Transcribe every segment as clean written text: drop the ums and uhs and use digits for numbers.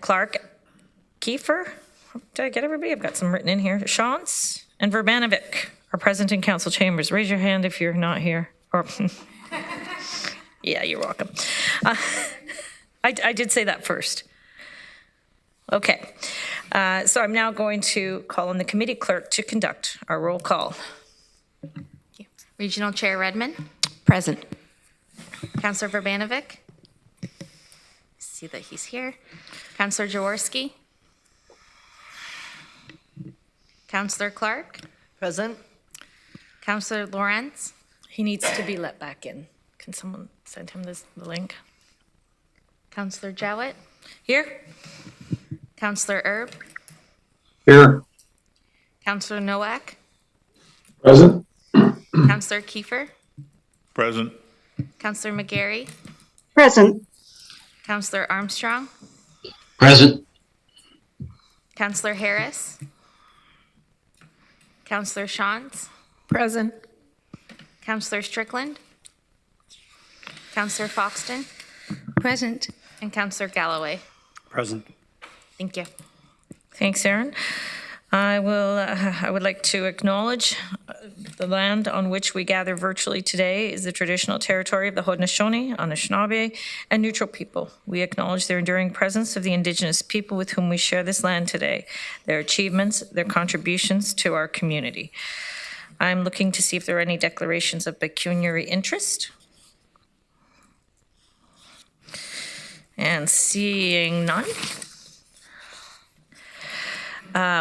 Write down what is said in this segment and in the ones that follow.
Clark, Kiefer. Did I get everybody? I've got some written in here. Shantz and Verbanovic are present in council chambers. Raise your hand if you're not here. Or yeah, you're welcome. I did say that first. Okay. So I'm now going to call on the committee clerk to conduct our roll call. Regional Chair Redmond. Present. Councillor Verbanovic. See that he's here. Councillor Jaworski. Councillor Clark. Present. Councillor Lawrence. He needs to be let back in. Can someone send him the link? Councillor Jowett. Here. Councillor Erb. Here. Councillor Nowak. Present. Councillor Kiefer. Present. Councillor McGarry. Present. Councillor Armstrong. Present. Councillor Harris. Councillor Shantz. Present. Councillor Strickland. Councillor Foxton. Present. And Councillor Galloway. Present. Thank you. Thanks, Aaron. I would like to acknowledge the land on which we gather virtually today is the traditional territory of the Haudenosaunee, Anishinaabe, and neutral people. We acknowledge their enduring presence of the Indigenous people with whom we share this land today, their achievements, their contributions to our community. I'm looking to see if there are any declarations of pecuniary interest. And seeing none.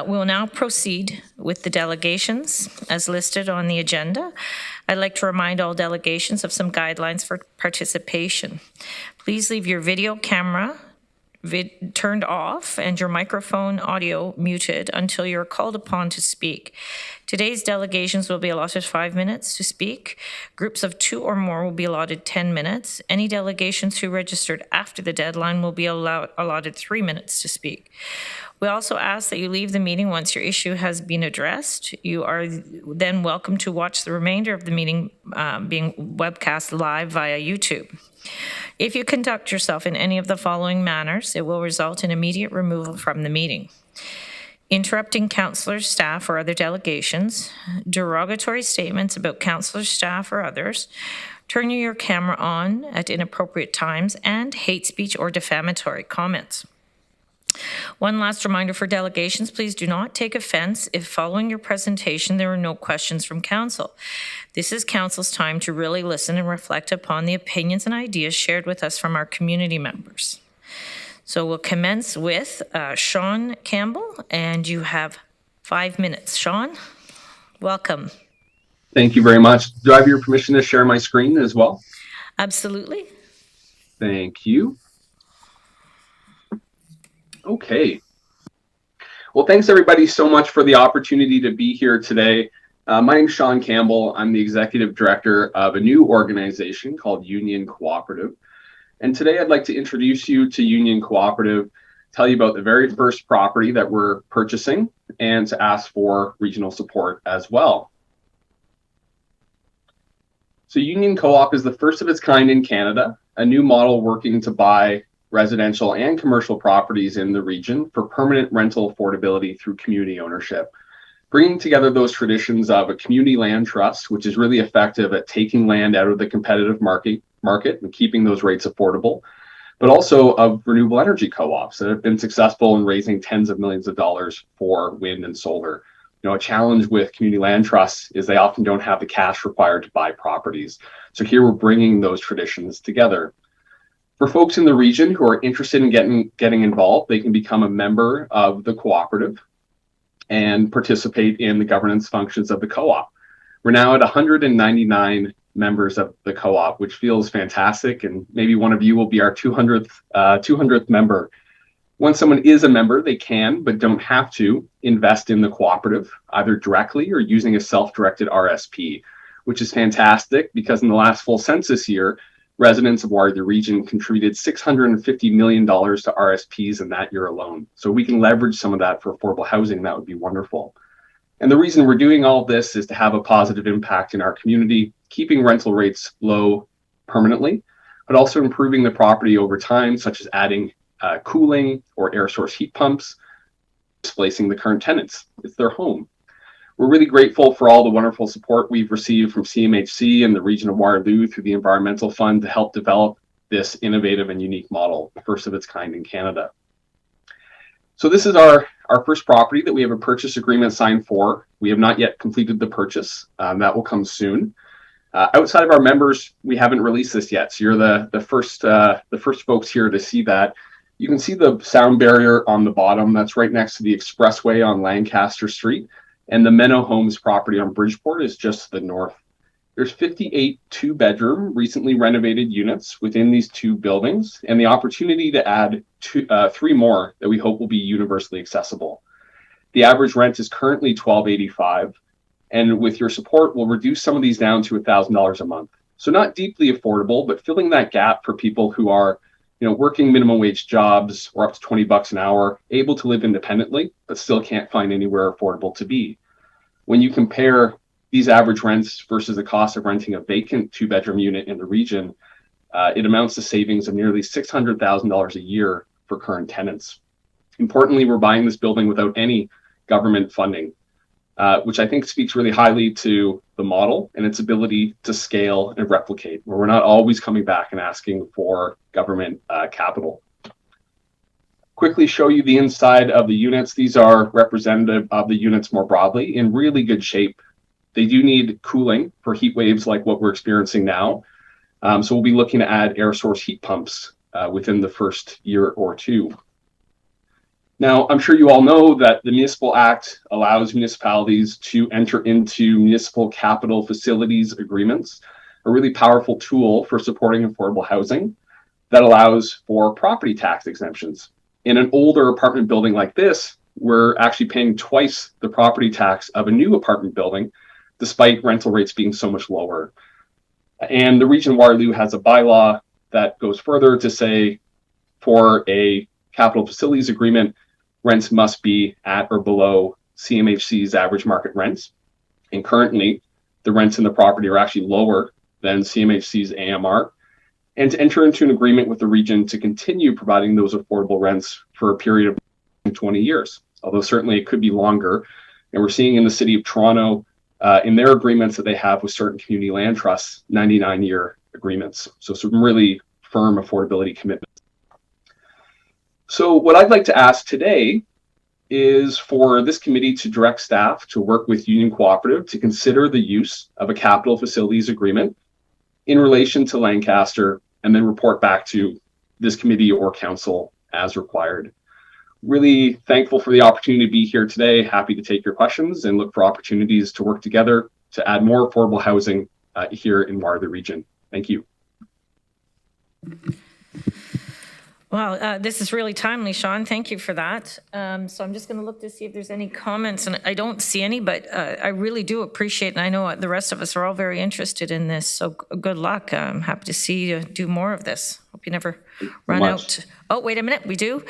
We'll now proceed with the delegations as listed on the agenda. I'd like to remind all delegations of some guidelines for participation. Please leave your video camera turned off and your microphone audio muted until you're called upon to speak. Today's delegations will be allotted 5 minutes to speak. Groups of 2 or more will be allotted 10 minutes. Any delegations who registered after the deadline will be allotted 3 minutes to speak. We also ask that you leave the meeting once your issue has been addressed. You are then welcome to watch the remainder of the meeting being webcast live via YouTube. If you conduct yourself in any of the following manners, it will result in immediate removal from the meeting. Interrupting councillors, staff, or other delegations, derogatory statements about councillors, staff, or others, turning your camera on at inappropriate times, and hate speech or defamatory comments. One last reminder for delegations, please do not take offense if following your presentation there are no questions from council. This is council's time to really listen and reflect upon the opinions and ideas shared with us from our community members. So we'll commence with Sean Campbell, and you have 5 minutes. Sean, welcome. Thank you very much. Do I have your permission to share my screen as well? Absolutely. Thank you. Okay. Well, thanks everybody so much for the opportunity to be here today. My name is Sean Campbell. I'm the executive director of a new organization called Union Co-operative. And today I'd like to introduce you to Union Co-operative, tell you about the very first property that we're purchasing, and to ask for regional support as well. So Union Co-op is the first of its kind in Canada, a new model working to buy residential and commercial properties in the region for permanent rental affordability through community ownership, bringing together those traditions of a community land trust, which is really effective at taking land out of the competitive market and keeping those rates affordable, but also of renewable energy co-ops that have been successful in raising tens of millions of dollars for wind and solar. You know, a challenge with community land trusts is they often don't have the cash required to buy properties. So here we're bringing those traditions together. For folks in the region who are interested in getting involved, they can become a member of the cooperative and participate in the governance functions of the co-op. We're now at 199 members of the co-op, which feels fantastic, and maybe one of you will be our 200th member. Once someone is a member, they can, but don't have to, invest in the cooperative, either directly or using a self-directed RSP, which is fantastic because in the last full census year, residents of Waterloo region contributed $650 million to RSPs in that year alone. So we can leverage some of that for affordable housing. That would be wonderful. And the reason we're doing all this is to have a positive impact in our community, keeping rental rates low permanently, but also improving the property over time, such as adding cooling or air source heat pumps, displacing the current tenants. It's their home. We're really grateful for all the wonderful support we've received from CMHC and the region of Waterloo through the Environmental Fund to help develop this innovative and unique model, the first of its kind in Canada. So this is our first property that we have a purchase agreement signed for. We have not yet completed the purchase. That will come soon. Outside of our members, we haven't released this yet. So you're the first folks here to see that. You can see the sound barrier on the bottom. That's right next to the expressway on Lancaster Street. And the Menno Homes property on Bridgeport is just to the north. There's 58 two-bedroom, recently renovated units within these two buildings, and the opportunity to add three more that we hope will be universally accessible. The average rent is currently $1,285, and with your support, we'll reduce some of these down to $1,000 a month. So not deeply affordable, but filling that gap for people who are, working minimum wage jobs or up to $20 an hour, able to live independently, but still can't find anywhere affordable to be. When you compare these average rents versus the cost of renting a vacant two-bedroom unit in the region, it amounts to savings of nearly $600,000 a year for current tenants. Importantly, we're buying this building without any government funding, which I think speaks really highly to the model and its ability to scale and replicate, where we're not always coming back and asking for government capital. Quickly show you the inside of the units. These are representative of the units more broadly, in really good shape. They do need cooling for heat waves like what we're experiencing now. So we'll be looking to add air source heat pumps within the first year or two. Now, I'm sure you all know that the Municipal Act allows municipalities to enter into municipal capital facilities agreements, a really powerful tool for supporting affordable housing that allows for property tax exemptions. In an older apartment building like this, we're actually paying twice the property tax of a new apartment building, despite rental rates being so much lower. And the region of Waterloo has a bylaw that goes further to say for a capital facilities agreement, rents must be at or below CMHC's average market rents. And currently, the rents in the property are actually lower than CMHC's AMR. And to enter into an agreement with the region to continue providing those affordable rents for a period of 20 years, although certainly it could be longer. And we're seeing in the city of Toronto, in their agreements that they have with certain community land trusts, 99-year agreements. So some really firm affordability commitments. So what I'd like to ask today is for this committee to direct staff to work with Union Co-operative to consider the use of a capital facilities agreement in relation to Lancaster, and then report back to this committee or council as required. Really thankful for the opportunity to be here today. Happy to take your questions and look for opportunities to work together to add more affordable housing here in Waterloo region. Thank you. Well, this is really timely, Sean. Thank you for that. So I'm just going to look to see if there's any comments, and I don't see any, but I really do appreciate, and I know the rest of us are all very interested in this, so good luck. I'm happy to see you do more of this. Hope you never run out. Oh, wait a minute, we do.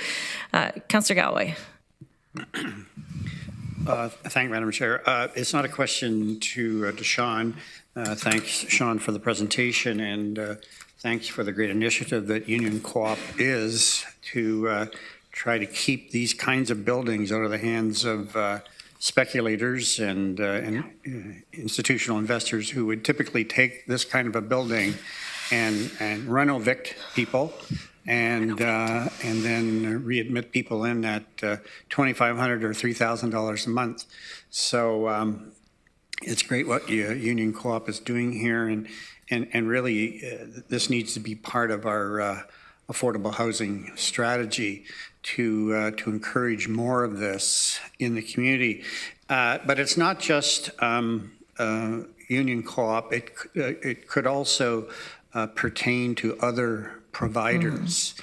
Councillor Galloway. Thank you, Madam Chair. It's not a question to Sean. Thanks, Sean, for the presentation, and thanks for the great initiative that Union Co-op is to try to keep these kinds of buildings out of the hands of speculators and institutional investors who would typically take this kind of a building and reno-evict people and then readmit people in at $2,500 or $3,000 a month. So it's great what Union Co-op is doing here, and really this needs to be part of our affordable housing strategy to encourage more of this in the community. But it's not just Union Co-op. It could also pertain to other providers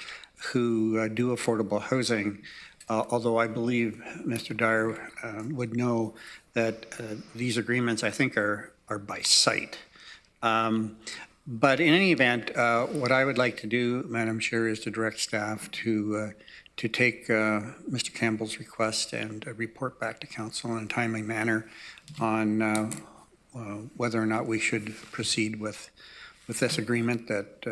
who do affordable housing, although I believe Mr. Dyer would know that these agreements, I think, are by site. But in any event, what I would like to do, Madam Chair, is to direct staff to take Mr. Campbell's request and report back to Council in a timely manner on whether or not we should proceed with this agreement that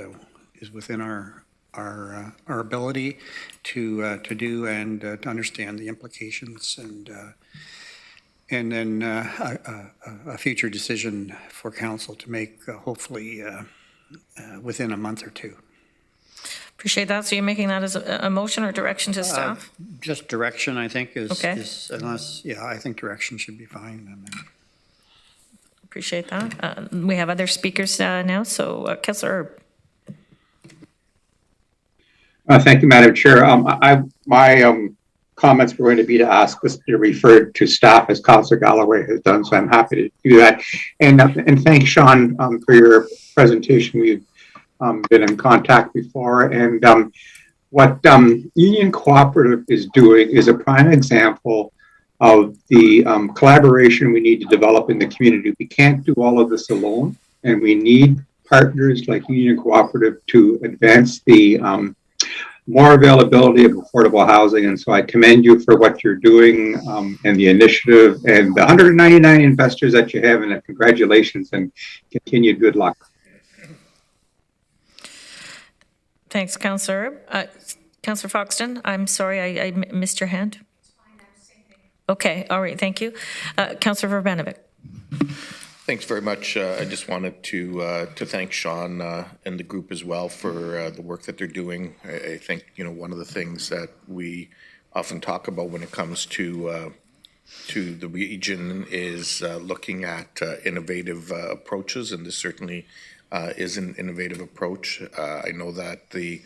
is within our our ability to do and to understand the implications, and then a future decision for council to make, hopefully within a month or two. Appreciate that. So you're making that as a motion or direction to staff? Just direction, I think, Okay. I think direction should be fine. And then Appreciate that. We have other speakers now, so Councillor Erb. Thank you, Madam Chair. My comments were going to be to ask this to be referred to staff, as Councillor Galloway has done, so I'm happy to do that. And thank Sean for your presentation. We've been in contact before, and what Union Co-operative is doing is a prime example of the collaboration we need to develop in the community. We can't do all of this alone, and we need partners like Union Co-operative to advance the more availability of affordable housing. And so I commend you for what you're doing and the initiative and the 199 investors that you have, and congratulations and continued good luck. Thanks, Councillor Erb. Councillor Foxton, I'm sorry, I missed your hand. Okay, all right, thank you. Councillor Verbanovic. Thanks very much. I just wanted to thank Sean and the group as well for the work that they're doing. I think, one of the things that we often talk about when it comes to the region is looking at innovative approaches, and this certainly is an innovative approach. I know that the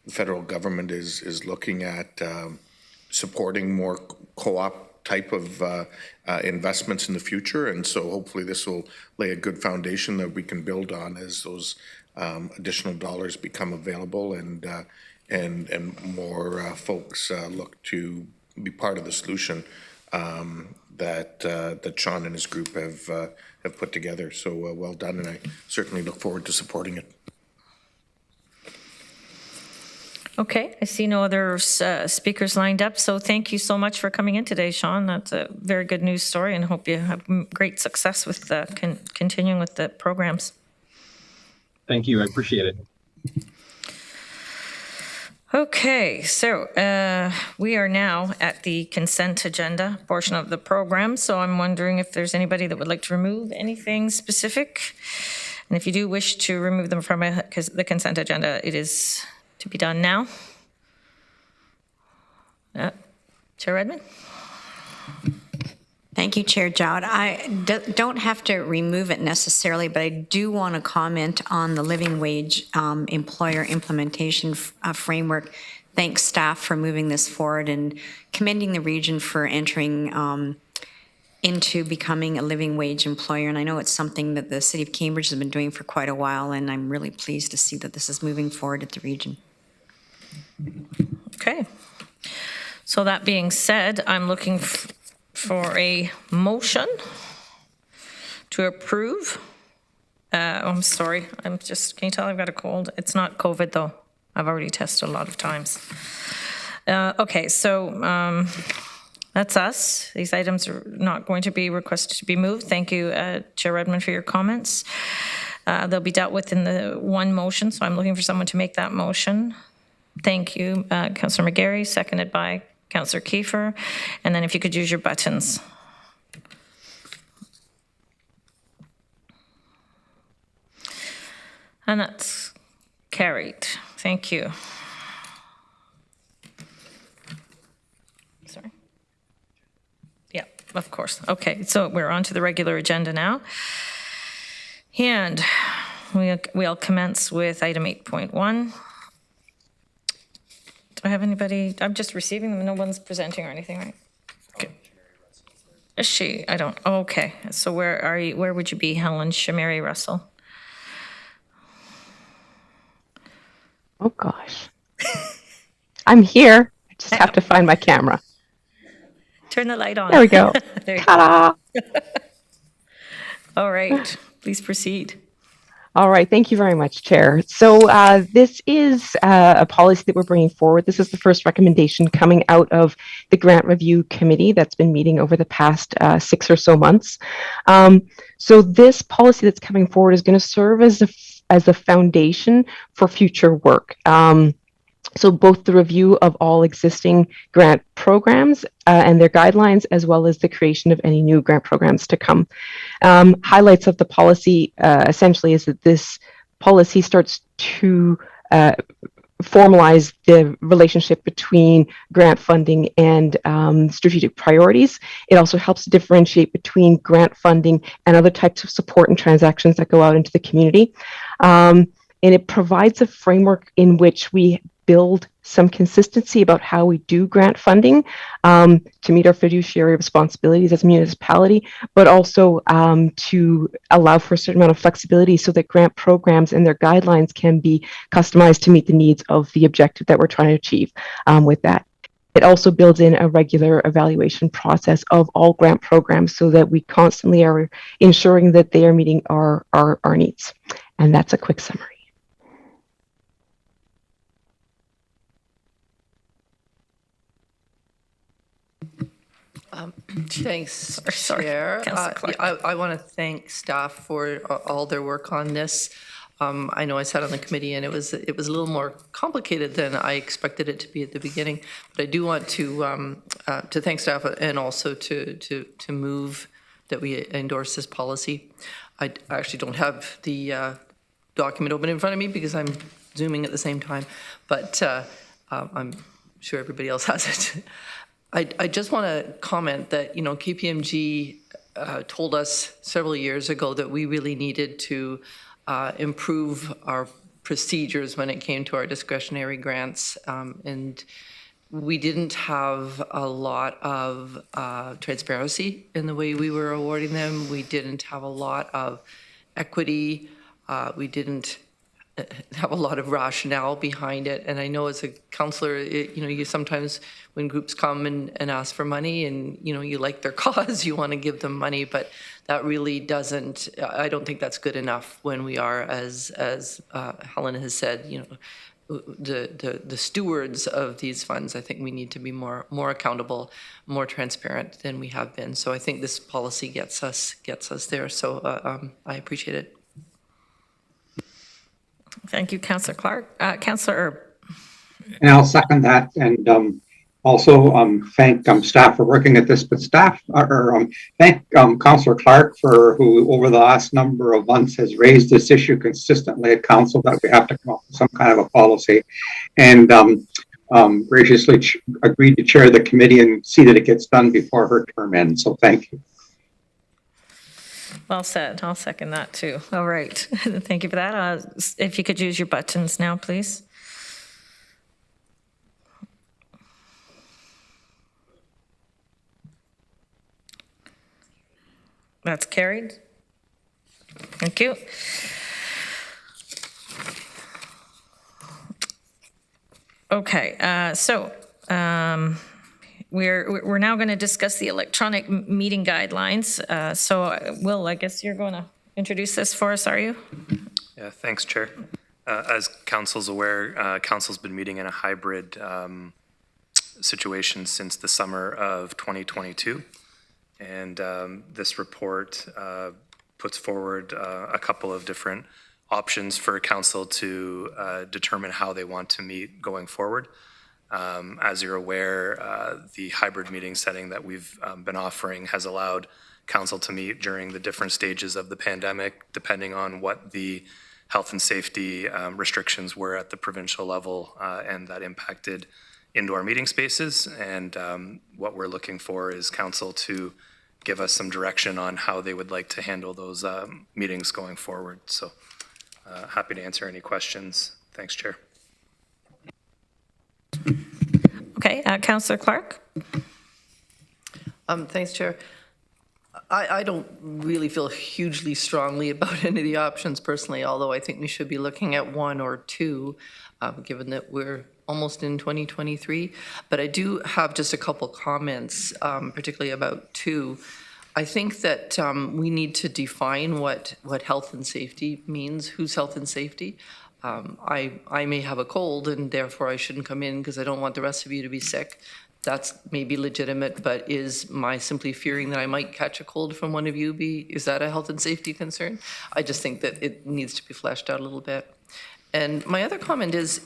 federal government is looking at supporting more co-op type of investments in the future, and so hopefully this will lay a good foundation that we can build on as those additional dollars become available, and more folks look to be part of the solution that Sean and his group have put together. So well done, and I certainly look forward to supporting it. Okay, I see no other speakers lined up, so thank you so much for coming in today, Sean. That's a very good news story, and hope you have great success with continuing with the programs. Thank you. I appreciate it. Okay, so we are now at the consent agenda portion of the program, so I'm wondering if there's anybody that would like to remove anything specific. And if you do wish to remove them from the consent agenda, it is to be done now. Chair Redmond? Thank you, Chair Jowd. I don't have to remove it necessarily, but I do want to comment on the living wage employer implementation framework. Thanks, staff, for moving this forward, and commending the region for entering into becoming a living wage employer. And I know it's something that the City of Cambridge has been doing for quite a while, and I'm really pleased to see that this is moving forward at the region. Okay. So that being said, I'm looking for a motion to approve. I'm sorry. Can you tell I've got a cold? It's not COVID though. I've already tested a lot of times. Okay, so that's us. These items are not going to be requested to be moved. Thank you, Chair Redmond, for your comments. They'll be dealt with in the one motion, so I'm looking for someone to make that motion. Thank you, Councillor McGarry, seconded by Councillor Kiefer. And then if you could use your buttons. And that's carried. Thank you. Sorry. Yeah, of course. Okay, so we're on to the regular agenda now. And we'll commence with item 8.1. Do I have anybody? I'm just receiving them. No one's presenting or anything, right? Okay. Is she? I don't. Oh, okay. So where are you? Where would you be, Helen Shamari Russell? Oh gosh. I'm here. I just have to find my camera. Turn the light on. There we go. There you go. Ta-da! All right. Please proceed. All right. Thank you very much, Chair. So this is a policy that we're bringing forward. This is the first recommendation coming out of the Grant Review Committee that's been meeting over the past 6 or so months. So this policy that's coming forward is going to serve as a foundation for future work. So both the review of all existing grant programs and their guidelines, as well as the creation of any new grant programs to come. Highlights of the policy essentially is that this policy starts to formalize the relationship between grant funding and strategic priorities. It also helps to differentiate between grant funding and other types of support and transactions that go out into the community. And it provides a framework in which we build some consistency about how we do grant funding to meet our fiduciary responsibilities as a municipality, but also to allow for a certain amount of flexibility so that grant programs and their guidelines can be customized to meet the needs of the objective that we're trying to achieve with that. It also builds in a regular evaluation process of all grant programs so that we constantly are ensuring that they are meeting our needs. And that's a quick summary. Thanks, Sorry, Chair. Councillor Clark. I want to thank staff for all their work on this. I know I sat on the committee and it was a little more complicated than I expected it to be at the beginning. But I do want to thank staff and also to move that we endorse this policy. I actually don't have the document open in front of me because I'm Zooming at the same time, but I'm sure everybody else has it. I just want to comment that, KPMG told us several years ago that we really needed to improve our procedures when it came to our discretionary grants. And we didn't have a lot of transparency in the way we were awarding them. We didn't have a lot of equity. We didn't have a lot of rationale behind it. And I know as a counselor, you sometimes when groups come and ask for money and, you like their cause, you want to give them money, but that really doesn't, I don't think that's good enough when we are, as Helen has said, the stewards of these funds. I think we need to be more accountable, more transparent than we have been. So I think this policy gets us there. So I appreciate it. Thank you, Councillor Clark. Councillor Erb. And I'll second that, and also thank staff for working at this, but thank Councillor Clark who over the last number of months has raised this issue consistently at council that we have to come up with some kind of a policy, and graciously agreed to chair the committee and see that it gets done before her term ends. So thank you. Well said. I'll second that too. All right. Thank you for that. If you could use your buttons now, please. That's carried. Thank you. Okay. We're now going to discuss the electronic meeting guidelines. So, Will, I guess you're going to introduce this for us, are you? Yeah, thanks, Chair. As Council's aware, Council's been meeting in a hybrid situation since the summer of 2022. And this report puts forward a couple of different options for Council to determine how they want to meet going forward. As you're aware, the hybrid meeting setting that we've been offering has allowed Council to meet during the different stages of the pandemic, depending on what the health and safety restrictions were at the provincial level, and that impacted indoor meeting spaces. And what we're looking for is Council to give us some direction on how they would like to handle those meetings going forward. So happy to answer any questions. Thanks, Chair. Okay, Councillor Clark. Thanks, Chair. I don't really feel hugely strongly about any of the options personally, although I think we should be looking at one or two, given that we're almost in 2023. But I do have just a couple comments, particularly about two. I think that we need to define what health and safety means, whose health and safety. I may have a cold and therefore I shouldn't come in because I don't want the rest of you to be sick. That's maybe legitimate, but is my simply fearing that I might catch a cold from one of you is that a health and safety concern? I just think that it needs to be fleshed out a little bit. And my other comment is,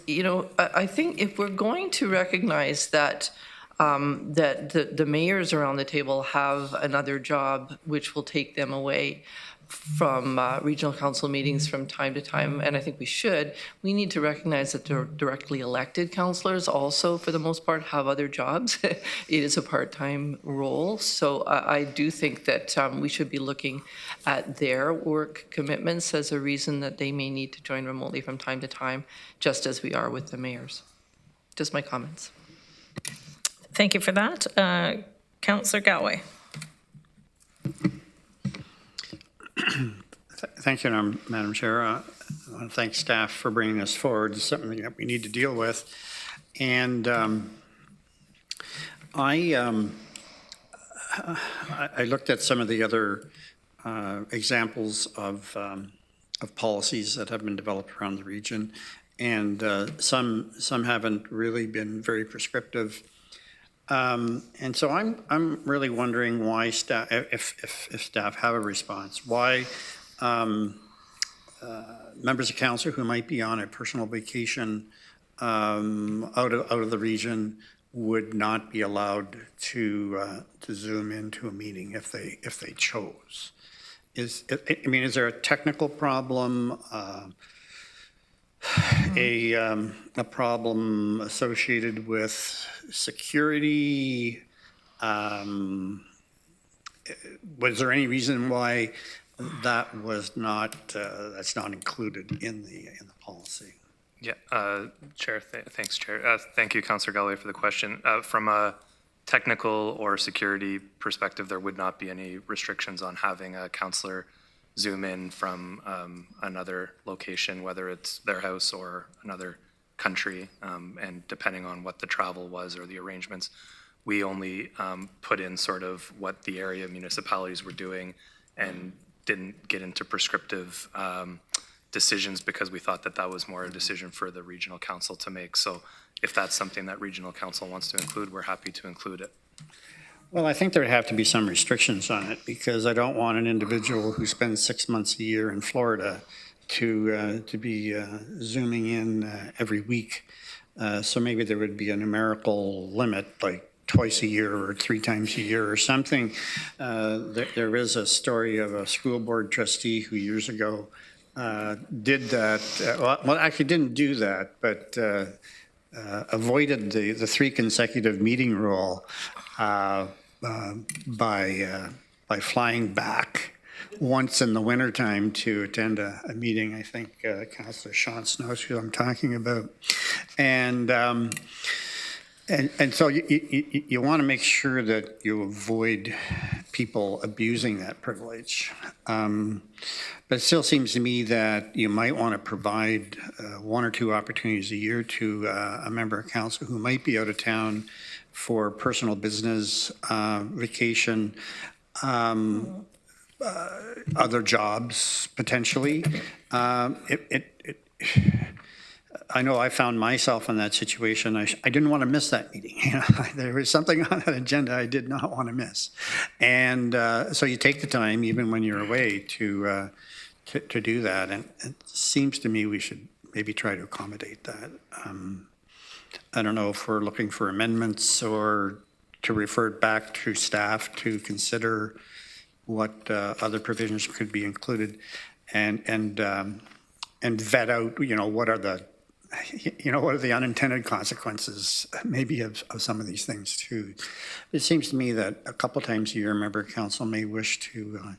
I think if we're going to recognize that the mayors around the table have another job which will take them away from regional council meetings from time to time, and I think we need to recognize that the directly elected councillors also, for the most part, have other jobs. It is a part-time role, so I do think that we should be looking at their work commitments as a reason that they may need to join remotely from time to time, just as we are with the mayors. Just my comments. Thank you for that. Councillor Galway. Thank you, Madam Chair. I want to thank staff for bringing this forward. It's something that we need to deal with. And I looked at some of the other examples of policies that have been developed around the region, and some haven't really been very prescriptive. And so I'm really wondering why staff, if staff have a response, why members of council who might be on a personal vacation out of the region would not be allowed to Zoom into a meeting if they chose. Is there a technical problem? A problem associated with security? Was there any reason why that was not that's not included in the policy? Yeah, Chair. Thanks, Chair. Thank you, Councillor Galloway, for the question. From a technical or security perspective, there would not be any restrictions on having a councillor Zoom in from another location, whether it's their house or another country, and depending on what the travel was or the arrangements, we only put in sort of what the area municipalities were doing and didn't get into prescriptive decisions because we thought that was more a decision for the regional council to make. So if that's something that regional council wants to include, we're happy to include it. Well, I think there'd have to be some restrictions on it, because I don't want an individual who spends 6 months a year in Florida to be Zooming in every week. So maybe there would be a numerical limit, like twice a year or 3 times a year or something. There is a story of a school board trustee who years ago did that. Well, actually didn't do that, but avoided the 3 consecutive meeting rule by flying back once in the wintertime to attend a meeting. I think Councillor Sean knows who I'm talking about. And so you want to make sure that you avoid people abusing that privilege. But it still seems to me that you might want to provide 1 or 2 opportunities a year to a member of council who might be out of town for personal business, vacation, other jobs potentially. I know I found myself in that situation. I didn't want to miss that meeting. There was something on that agenda I did not want to miss. And so you take the time, even when you're away, to do that. And it seems to me we should maybe try to accommodate that. I don't know if we're looking for amendments or to refer it back to staff to consider what other provisions could be included, and vet out, what are the unintended consequences maybe of some of these things too. It seems to me that a couple times a year, a member of council may wish to,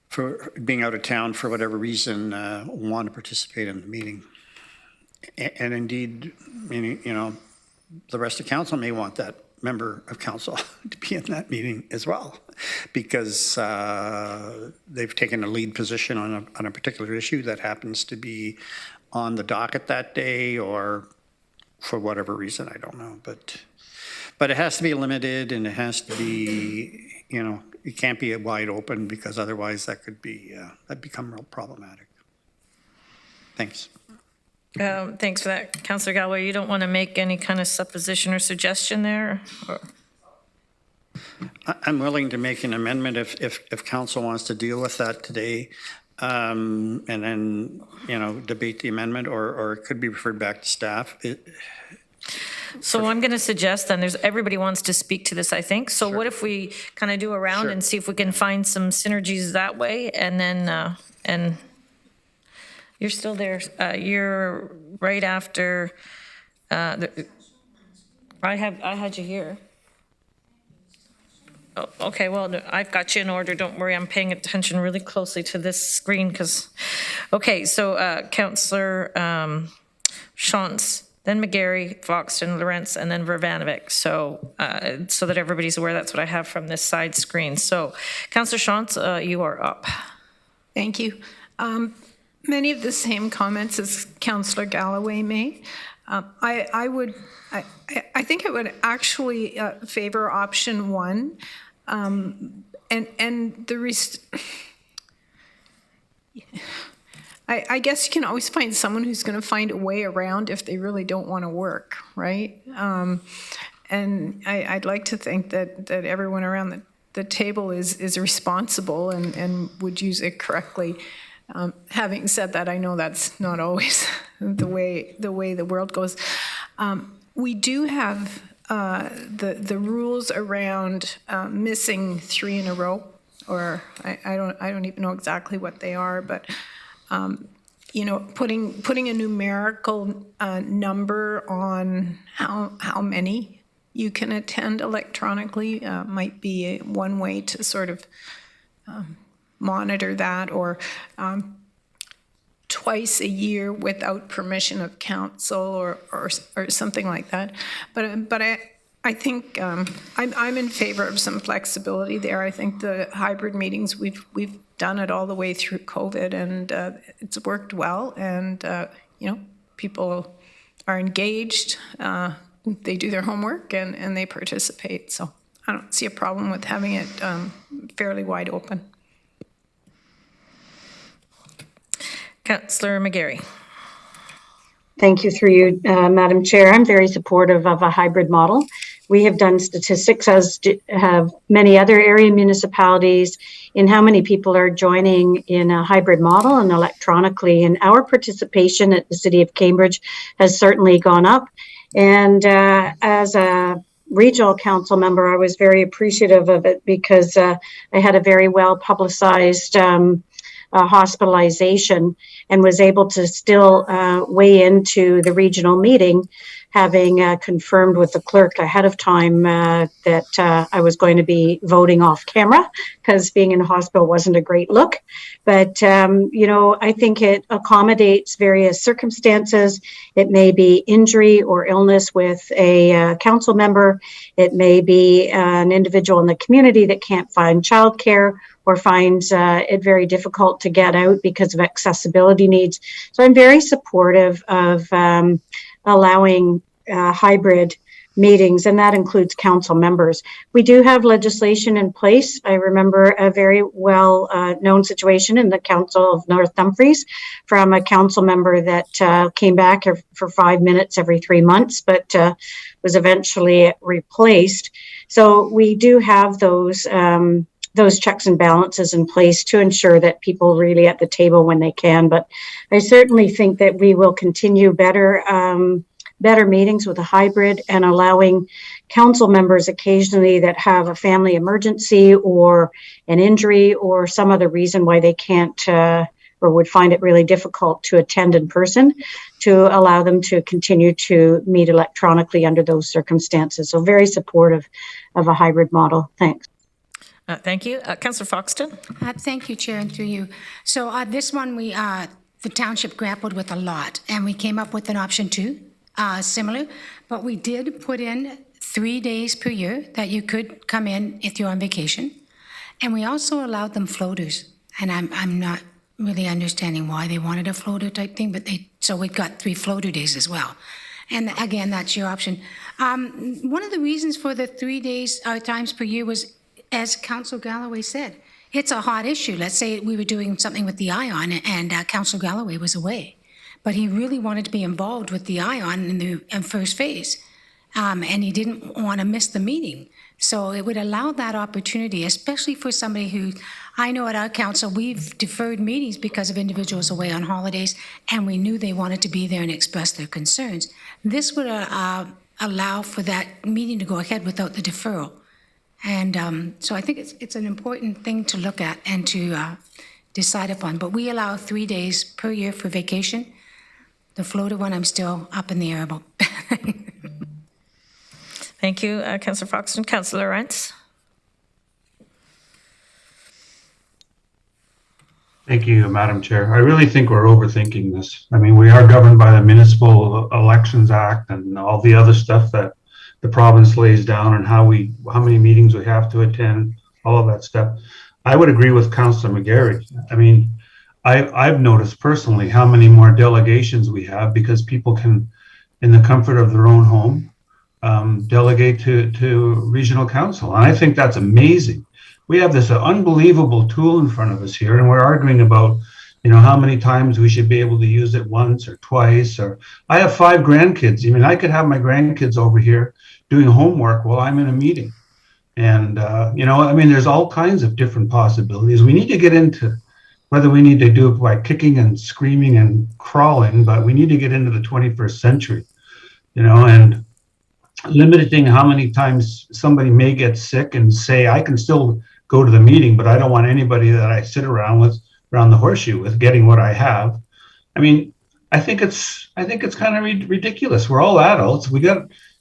for being out of town for whatever reason, want to participate in the meeting. And indeed, the rest of council may want that member of council to be in that meeting as well, because they've taken a lead position on a particular issue that happens to be on the docket that day, or for whatever reason, I don't know. But it has to be limited, and it has to be, it can't be wide open, because otherwise that could be that become real problematic. Thanks. Thanks for that, Councillor Galway. You don't want to make any kind of supposition or suggestion there? Or? I'm willing to make an amendment if council wants to deal with that today. and then, debate the amendment, or it could be referred back to staff. So I'm going to suggest then, everybody wants to speak to this, I think. So what if we kind of do a round and see if we can find some synergies that way? And then, and you're still there. You're right after, I had you here. Oh, okay, well, I've got you in order. Don't worry, I'm paying attention really closely to this screen because, okay, so Councillor Shantz, then McGarry, Foxton, Lawrence, and then Vervanovic. So so that everybody's aware, that's what I have from this side screen. So Councillor Shantz, you are up. Thank you. Many of the same comments as Councillor Galloway made. I think it would actually favor option one. And the I guess you can always find someone who's going to find a way around if they really don't want to work, right? And I'd like to think that everyone around the table is responsible and would use it correctly. Having said that, I know that's not always the way the world goes. We do have the rules around missing 3 in a row, or I don't even know exactly what they are, but putting a numerical number on how many you can attend electronically might be one way to sort of monitor that, or twice a year without permission of council, or something like that. But I think I'm in favor of some flexibility there. I think the hybrid meetings, we've done it all the way through COVID, and it's worked well. And people are engaged. They do their homework and they participate. So I don't see a problem with having it fairly wide open. Councillor McGarry. Thank you through you, Madam Chair. I'm very supportive of a hybrid model. We have done statistics, as have many other area municipalities, in how many people are joining in a hybrid model and electronically. And our participation at the City of Cambridge has certainly gone up. And as a regional council member, I was very appreciative of it because I had a very well publicized hospitalization and was able to still weigh into the regional meeting, having confirmed with the clerk ahead of time that I was going to be voting off camera because being in the hospital wasn't a great look. But, I think it accommodates various circumstances. It may be injury or illness with a council member. It may be an individual in the community that can't find childcare or finds it very difficult to get out because of accessibility needs. So I'm very supportive of allowing hybrid meetings, and that includes council members. We do have legislation in place. I remember a very well known situation in the Council of North Dumfries from a council member that came back for 5 minutes every 3 months, but was eventually replaced. So we do have those checks and balances in place to ensure that people really at the table when they can. But I certainly think that we will continue better meetings with a hybrid and allowing council members occasionally that have a family emergency or an injury or some other reason why they can't or would find it really difficult to attend in person, to allow them to continue to meet electronically under those circumstances. So very supportive of a hybrid model. Thanks. Thank you. Councillor Foxton. Thank you, Chair, and through you. So this one, the township grappled with a lot, and we came up with an option 2, similar, but we did put in 3 days per year that you could come in if you're on vacation. And we also allowed them floaters, and I'm not really understanding why they wanted a floater type thing, but so we got 3 floater days as well. And again, that's your option. One of the reasons for the 3 days times per year was, as Councillor Galloway said, it's a hot issue. Let's say we were doing something with the ION and Councillor Galloway was away, but he really wanted to be involved with the ION in the first phase, and he didn't want to miss the meeting. So it would allow that opportunity, especially for somebody who I know at our council, we've deferred meetings because of individuals away on holidays, and we knew they wanted to be there and express their concerns. This would allow for that meeting to go ahead without the deferral. And so I think it's an important thing to look at and to decide upon. But we allow 3 days per year for vacation. The Florida one, I'm still up in the air about. Thank you, Councillor Foxton. Councillor Rentz? Thank you, Madam Chair. I really think we're overthinking this. I mean, we are governed by the Municipal Elections Act and all the other stuff that the province lays down and how many meetings we have to attend, all of that stuff. I would agree with Councillor McGarry. I mean, I've noticed personally how many more delegations we have because people can, in the comfort of their own home, delegate to regional council. And I think that's amazing. We have this unbelievable tool in front of us here, and we're arguing about, how many times we should be able to use it once or twice. Or I have 5 grandkids. I mean, I could have my grandkids over here doing homework while I'm in a meeting. And, I mean, there's all kinds of different possibilities. We need to get into whether we need to do it by kicking and screaming and crawling, but we need to get into the 21st century, and limiting how many times somebody may get sick and say, I can still go to the meeting, but I don't want anybody that I sit around the horseshoe with getting what I have. I mean, I think it's kind of ridiculous. We're all adults.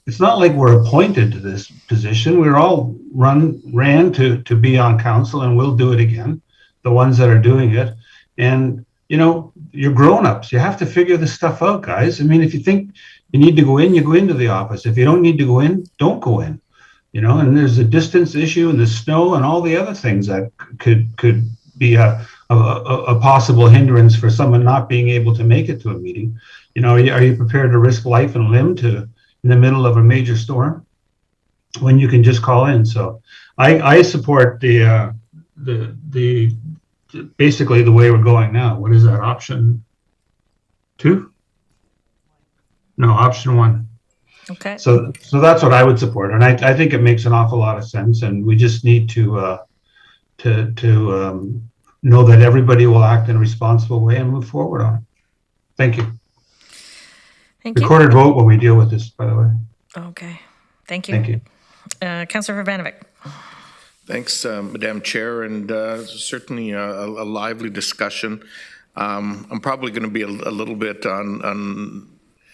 It's not like we're appointed to this position. We're all ran to be on council, and we'll do it again, the ones that are doing it. And, you're grown-ups. You have to figure this stuff out, guys. I mean, if you think you need to go in, you go into the office. If you don't need to go in, don't go in. And there's a distance issue and the snow and all the other things that could be a possible hindrance for someone not being able to make it to a meeting. Are you prepared to risk life and limb in the middle of a major storm when you can just call in? So I support the basically the way we're going now. What is that, option 2? No, option 1. Okay. So that's what I would support, and I think it makes an awful lot of sense, and we just need to know that everybody will act in a responsible way and move forward on it. Thank you. Thank you. Recorded vote when we deal with this, by the way. Okay. Thank you. Thank you. Councillor Urbanovic? Thanks, Madam Chair, and certainly a lively discussion. I'm probably going to be a little bit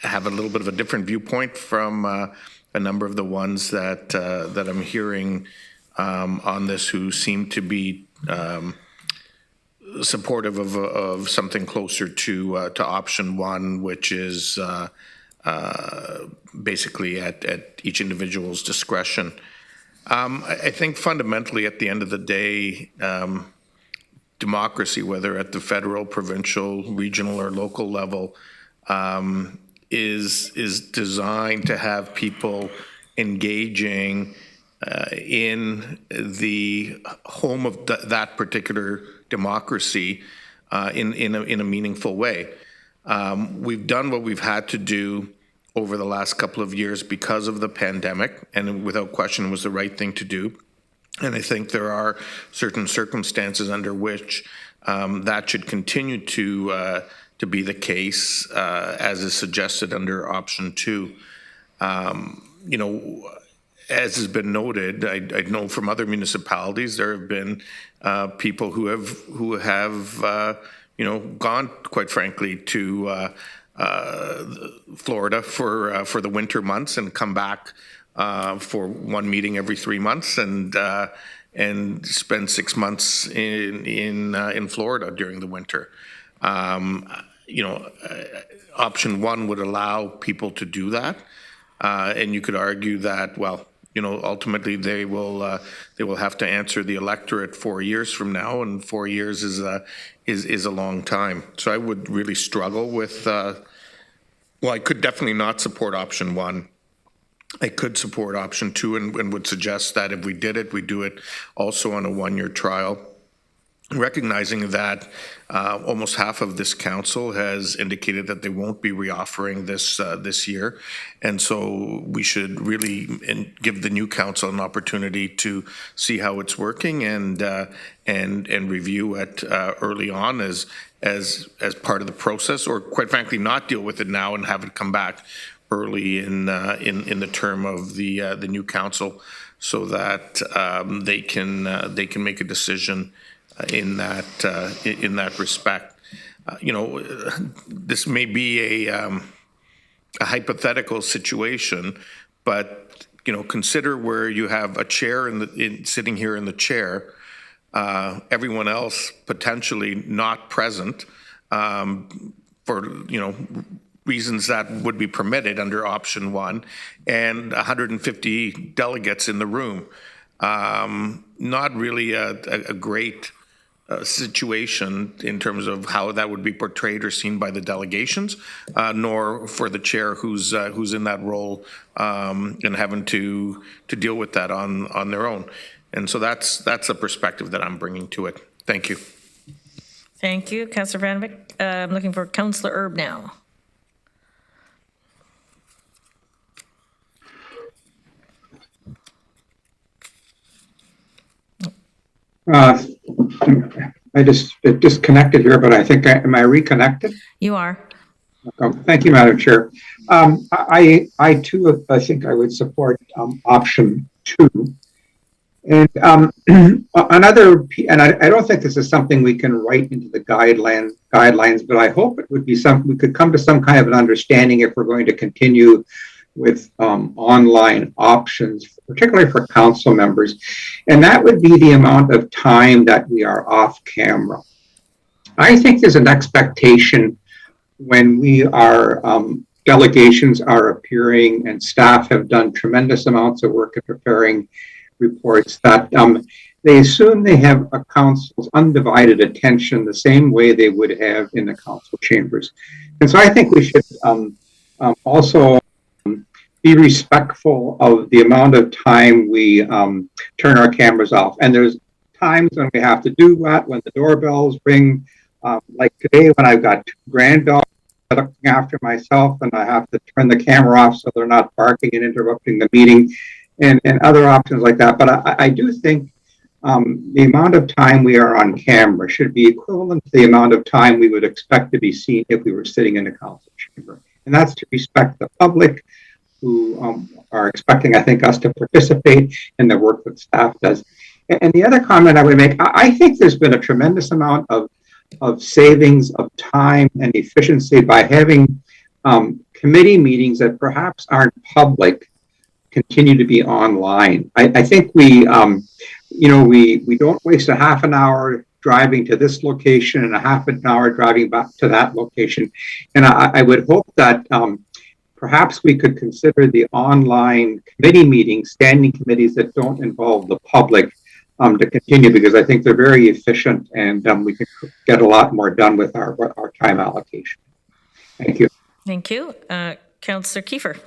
have a little bit of a different viewpoint from a number of the ones that I'm hearing on this, who seem to be supportive of something closer to option 1, which is basically at each individual's discretion. I think fundamentally, at the end of the day, democracy, whether at the federal, provincial, regional, or local level, is designed to have people engaging in the home of that particular democracy in a meaningful way. We've done what we've had to do over the last couple of years because of the pandemic, and without question was the right thing to do. And I think there are certain circumstances under which that should continue to be the case, as is suggested under option 2. As has been noted, I know from other municipalities there have been people who have gone, quite frankly, to Florida for the winter months and come back for one meeting every 3 months and spend 6 months in Florida during the winter. Option 1 would allow people to do that, and you could argue that, well, ultimately they will have to answer the electorate 4 years from now, and 4 years is a long time. So I would really struggle with. I could definitely not support option 1. I could support option 2 and would suggest that if we did it, we do it also on a 1-year trial. recognizing that almost half of this council has indicated that they won't be reoffering this year, and so we should really give the new council an opportunity to see how it's working and review it early on as part of the process, or quite frankly, not deal with it now and have it come back early in the term of the new council, so that they can make a decision in that respect. This may be a hypothetical situation, but consider where you have a chair sitting here in the chair, everyone else potentially not present for reasons that would be permitted under option 1, and 150 delegates in the room. Not really a great situation in terms of how that would be portrayed or seen by the delegations, nor for the chair who's in that role and having to deal with that on their own. And so that's the perspective that I'm bringing to it. Thank you. Thank you, Councillor Vanbeck. I'm looking for Councillor Erb now. It disconnected here, but I think, am I reconnected? You are. Thank you, Madam Chair. I too, I think I would support option 2. And I don't think this is something we can write into the guidelines, but I hope it would be something we could come to some kind of an understanding if we're going to continue with online options, particularly for council members, and that would be the amount of time that we are off camera. I think there's an expectation when we are, delegations are appearing and staff have done tremendous amounts of work at preparing reports, that they assume they have a council's undivided attention the same way they would have in the council chambers. And so I think we should also be respectful of the amount of time we turn our cameras off. And there's times when we have to do that, when the doorbells ring, like today when I've got 2 granddaughters looking after myself and I have to turn the camera off so they're not barking and interrupting the meeting, and other options like that. But I do think the amount of time we are on camera should be equivalent to the amount of time we would expect to be seen if we were sitting in a council chamber. And that's to respect the public, who are expecting, I think, us to participate in the work that staff does. And the other comment I would make, I think there's been a tremendous amount of savings of time and efficiency by having committee meetings that perhaps aren't public continue to be online. I think we don't waste a half an hour driving to this location and a half an hour driving back to that location. And I would hope that perhaps we could consider the online committee meetings, standing committees that don't involve the public, to continue, because I think they're very efficient and we can get a lot more done with our time allocation. Thank you. Thank you. Councillor Kiefer.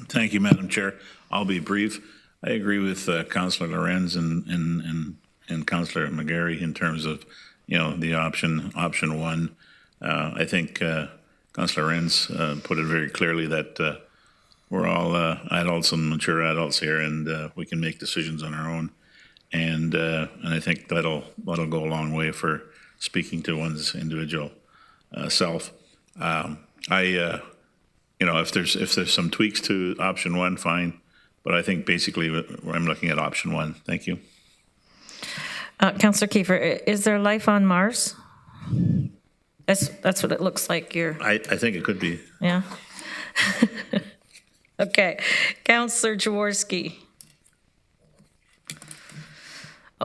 Thank you, Madam Chair. I'll be brief. I agree with Councillor Lorenz and Councillor McGarry in terms of, the option 1. I think Councillor Lorenz put it very clearly that we're all adults and mature adults here, and we can make decisions on our own. And I think that'll go a long way for speaking to one's individual self. If there's some tweaks to option 1, fine. But I think basically I'm looking at option 1. Thank you. Councillor Kiefer, is there life on Mars? That's what it looks like. I think it could be. Yeah. Okay. Councillor Jaworski.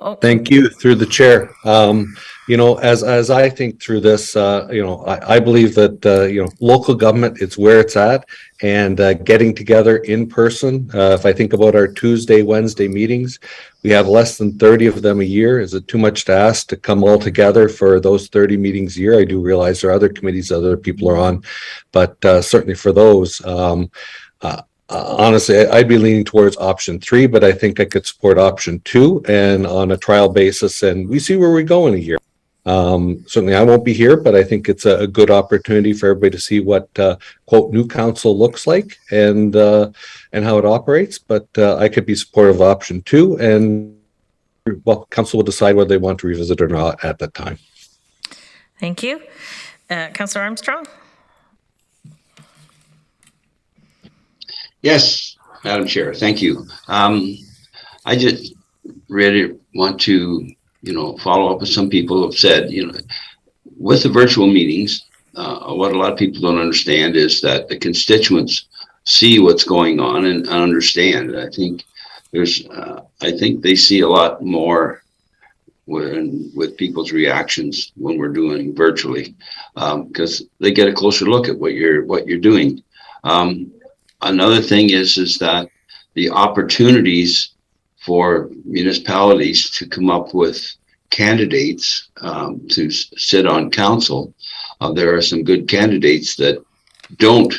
Oh. Thank you, through the chair. As I think through this, I believe that, local government, it's where it's at, and getting together in person. If I think about our Tuesday, Wednesday meetings, we have less than 30 of them a year. Is it too much to ask to come all together for those 30 meetings a year? I do realize there are other committees that other people are on, but certainly for those, honestly, I'd be leaning towards option 3, but I think I could support option 2 and on a trial basis, and we see where we go in a year. Certainly I won't be here, but I think it's a good opportunity for everybody to see what quote new council looks like and how it operates. But I could be supportive of option 2, and well, council will decide whether they want to revisit or not at that time. Thank you. Councillor Armstrong? Yes, Madam Chair, thank you. I just really want to, follow up with some people who have said, with the virtual meetings, what a lot of people don't understand is that the constituents see what's going on and understand. I think I think they see a lot more with people's reactions when we're doing virtually, because they get a closer look at what you're doing. Another thing is that the opportunities for municipalities to come up with candidates to sit on council, there are some good candidates that don't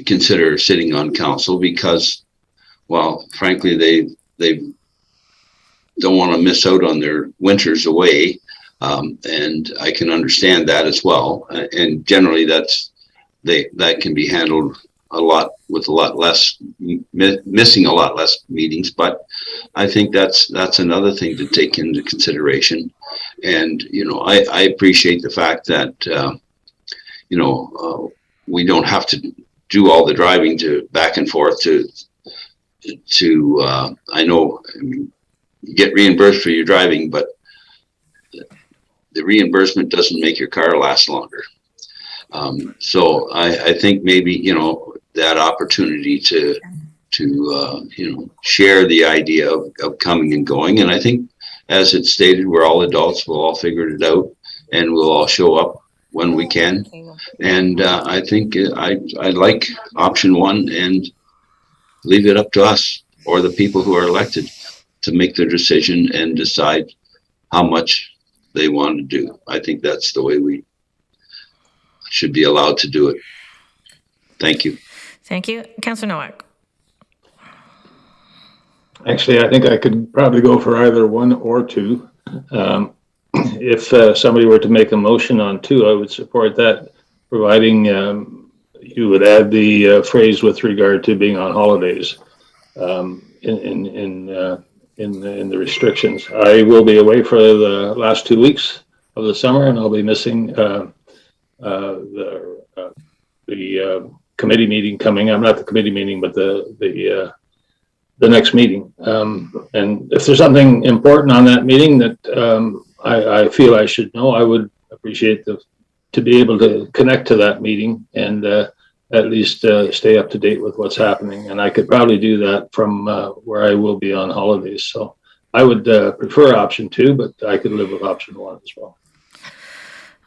consider sitting on council because, well, frankly, they don't want to miss out on their winters away, and I can understand that as well. And generally, that can be handled with a lot less, missing a lot less meetings. But I think that's another thing to take into consideration. And I appreciate the fact that we don't have to do all the driving to back and forth to I know you get reimbursed for your driving, but the reimbursement doesn't make your car last longer. So I think maybe that opportunity to share the idea of coming and going, and I think as it's stated, we're all adults, we'll all figure it out, and we'll all show up when we can. And I think I like option 1 and leave it up to us or the people who are elected to make their decision and decide how much they want to do. I think that's the way we should be allowed to do it. Thank you. Thank you. Councillor Nowak? Actually, I think I could probably go for either 1 or 2. If somebody were to make a motion on 2, I would support that, providing you would add the phrase with regard to being on holidays in the restrictions. I will be away for the last 2 weeks of the summer, and I'll be missing the committee meeting coming up. Not the committee meeting, but the next meeting. And if there's something important on that meeting that I feel I should know, I would appreciate to be able to connect to that meeting and at least stay up to date with what's happening. And I could probably do that from where I will be on holidays. So I would prefer option 2, but I could live with option 1 as well.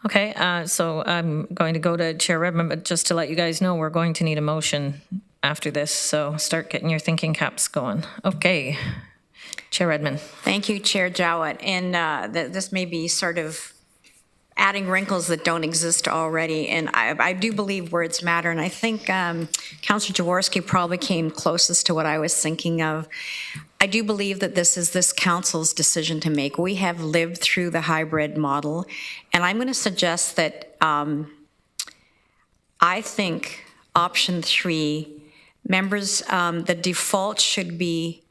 Okay, so I'm going to go to Chair Redmond, but just to let you guys know, we're going to need a motion after this, so start getting your thinking caps going. Okay, Chair Redmond. Thank you, Chair Jowett. And this may be sort of adding wrinkles that don't exist already. And I do believe words matter. And I think Councillor Jaworski probably came closest to what I was thinking of. I do believe that this is this council's decision to make. We have lived through the hybrid model. And I'm going to suggest that I think option 3, members, the default should be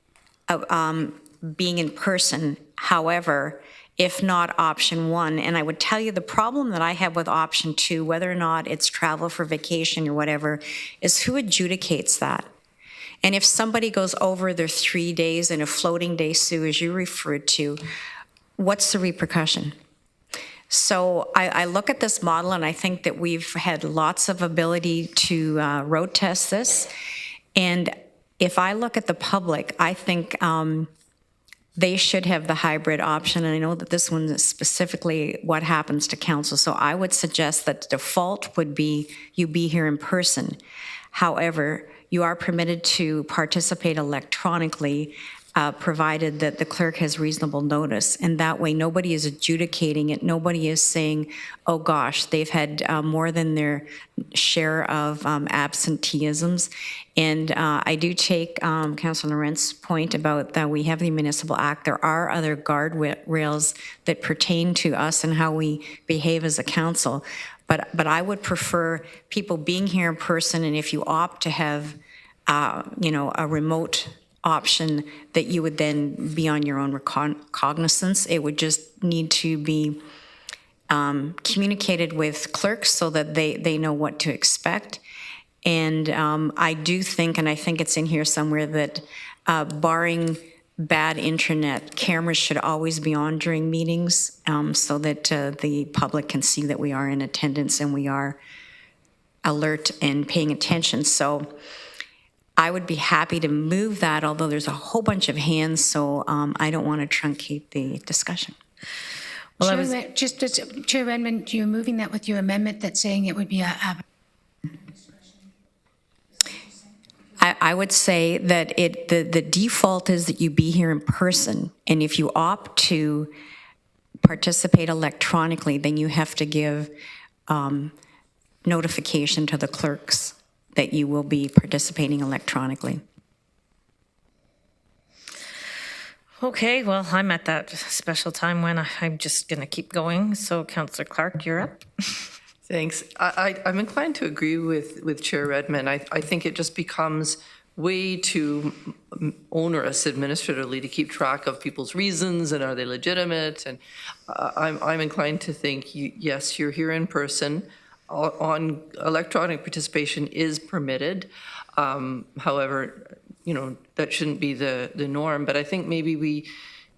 being in person. However, if not option 1. And I would tell you the problem that I have with option 2, whether or not it's travel for vacation or whatever, is who adjudicates that. And if somebody goes over their 3 days in a floating day, Sue, as you referred to, what's the repercussion? So I look at this model and I think that we've had lots of ability to road test this. And if I look at the public, I think they should have the hybrid option. And I know that this one is specifically what happens to council. So I would suggest that the default would be you be here in person. However, you are permitted to participate electronically provided that the clerk has reasonable notice. And that way, nobody is adjudicating it. Nobody is saying, oh gosh, they've had more than their share of absenteeisms. And I do take Councilor Lorenz's point about that we have the Municipal Act. There are other guardrails that pertain to us and how we behave as a council. But I would prefer people being here in person, and if you opt to have, a remote option, that you would then be on your own cognizance. It would just need to be communicated with clerks so that they know what to expect. And I do think, and I think it's in here somewhere, that barring bad internet, cameras should always be on during meetings so that the public can see that we are in attendance and we are alert and paying attention. So I would be happy to move that, although there's a whole bunch of hands, so I don't want to truncate the discussion. Well, Chair Redmond, you're moving that with your amendment that's saying it would be I would say that the default is that you be here in person, and if you opt to participate electronically, then you have to give notification to the clerks that you will be participating electronically. Okay, well, I'm at that special time when I'm just going to keep going. So, Councillor Clark, you're up. Thanks. I'm inclined to agree with Chair Redmond. I think it just becomes way too onerous administratively to keep track of people's reasons and are they legitimate. And I'm inclined to think, yes, you're here in person. On electronic participation is permitted. However, that shouldn't be the norm. But I think maybe we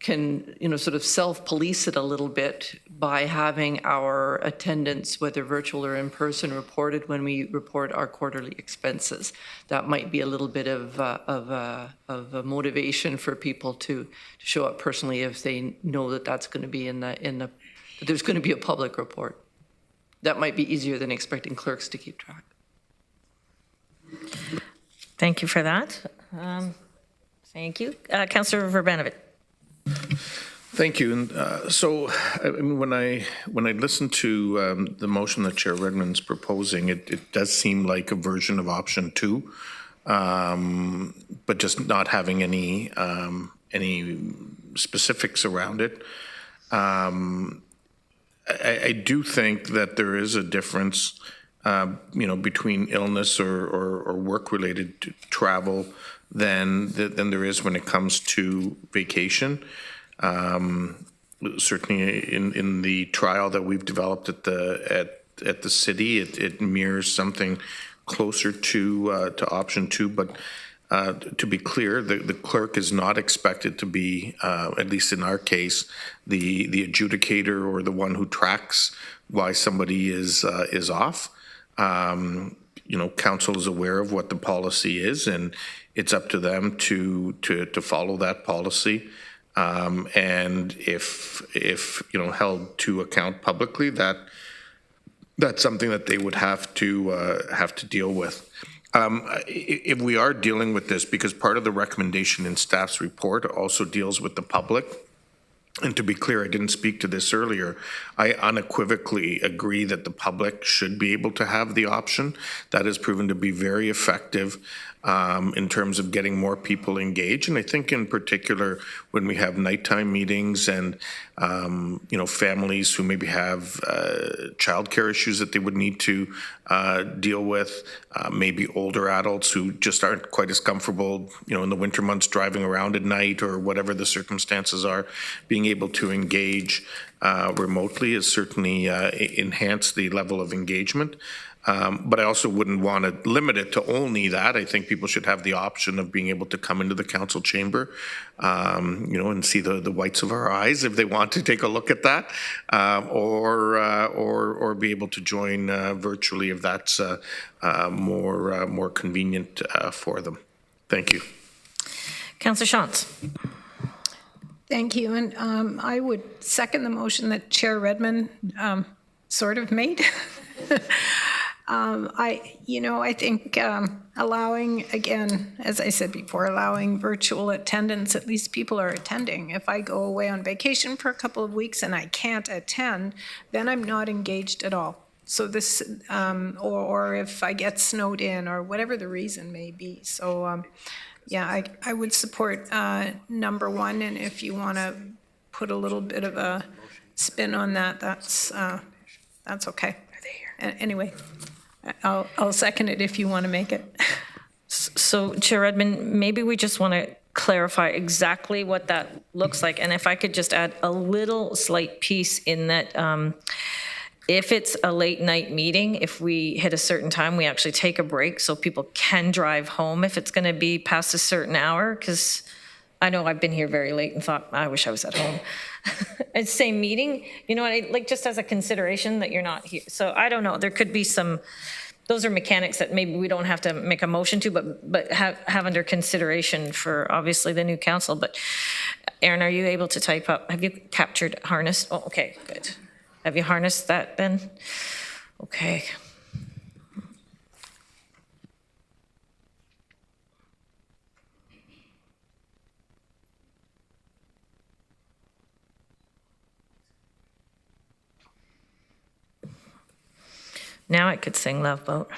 can, sort of self-police it a little bit by having our attendance, whether virtual or in person, reported when we report our quarterly expenses. That might be a little bit of a motivation for people to show up personally if they know that that's going to be that there's going to be a public report. That might be easier than expecting clerks to keep track. Thank you for that. Thank you. Councillor Verbenovich. Thank you. And so, I mean, when I listen to the motion that Chair Redmond's proposing, it does seem like a version of option 2, but just not having any specifics around it. I do think that there is a difference, between illness or work-related travel than there is when it comes to vacation. Certainly, in the trial that we've developed at the city, it mirrors something closer to option 2, but. To be clear, the clerk is not expected to be, at least in our case, the adjudicator or the one who tracks why somebody is off. Council is aware of what the policy is, and it's up to them to follow that policy. And if held to account publicly, that's something that they would have to deal with. If we are dealing with this, because part of the recommendation in staff's report also deals with the public, and to be clear, I didn't speak to this earlier, I unequivocally agree that the public should be able to have the option. That has proven to be very effective in terms of getting more people engaged. And I think in particular, when we have nighttime meetings and, families who maybe have childcare issues that they would need to deal with, maybe older adults who just aren't quite as comfortable, in the winter months driving around at night or whatever the circumstances are, being able to engage remotely has certainly enhanced the level of engagement. But I also wouldn't want to limit it to only that. I think people should have the option of being able to come into the council chamber, and see the whites of our eyes if they want to take a look at that, or be able to join virtually if that's more convenient for them. Thank you. Councillor Shantz. Thank you. And I would second the motion that Chair Redmond sort of made. I think allowing, again, as I said before, allowing virtual attendance, at least people are attending. If I go away on vacation for a couple of weeks and I can't attend, then I'm not engaged at all. So this, or if I get snowed in or whatever the reason may be. So, yeah, I would support number 1. And if you want to put a little bit of a spin on that, that's okay. Anyway, I'll second it if you want to make it. So Chair Redmond, maybe we just want to clarify exactly what that looks like. And if I could just add a little slight piece in that, if it's a late night meeting, if we hit a certain time, we actually take a break so people can drive home if it's going to be past a certain hour. Because I know I've been here very late and thought, I wish I was at home. It's same meeting, you know what, like just as a consideration that you're not here. So I don't know, there could be some, those are mechanics that maybe we don't have to make a motion to, but have under consideration for obviously the new council. But Aaron, are you able to type up, have you captured harnessed? Oh, okay, good. Have you harnessed that then? Okay. Now I could sing Love Boat.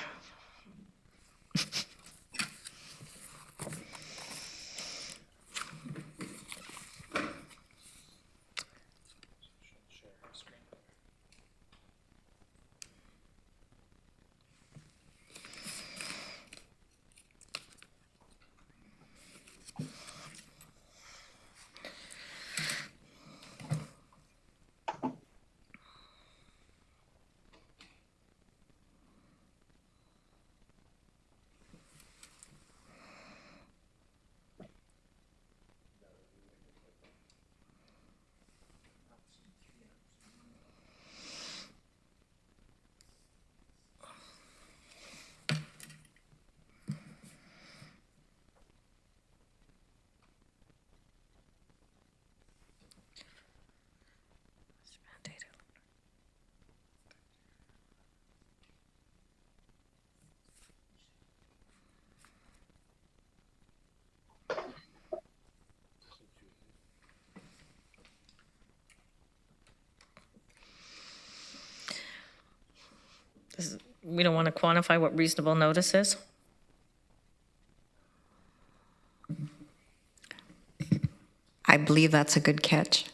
We don't want to quantify what reasonable notice is? I believe that's a good catch.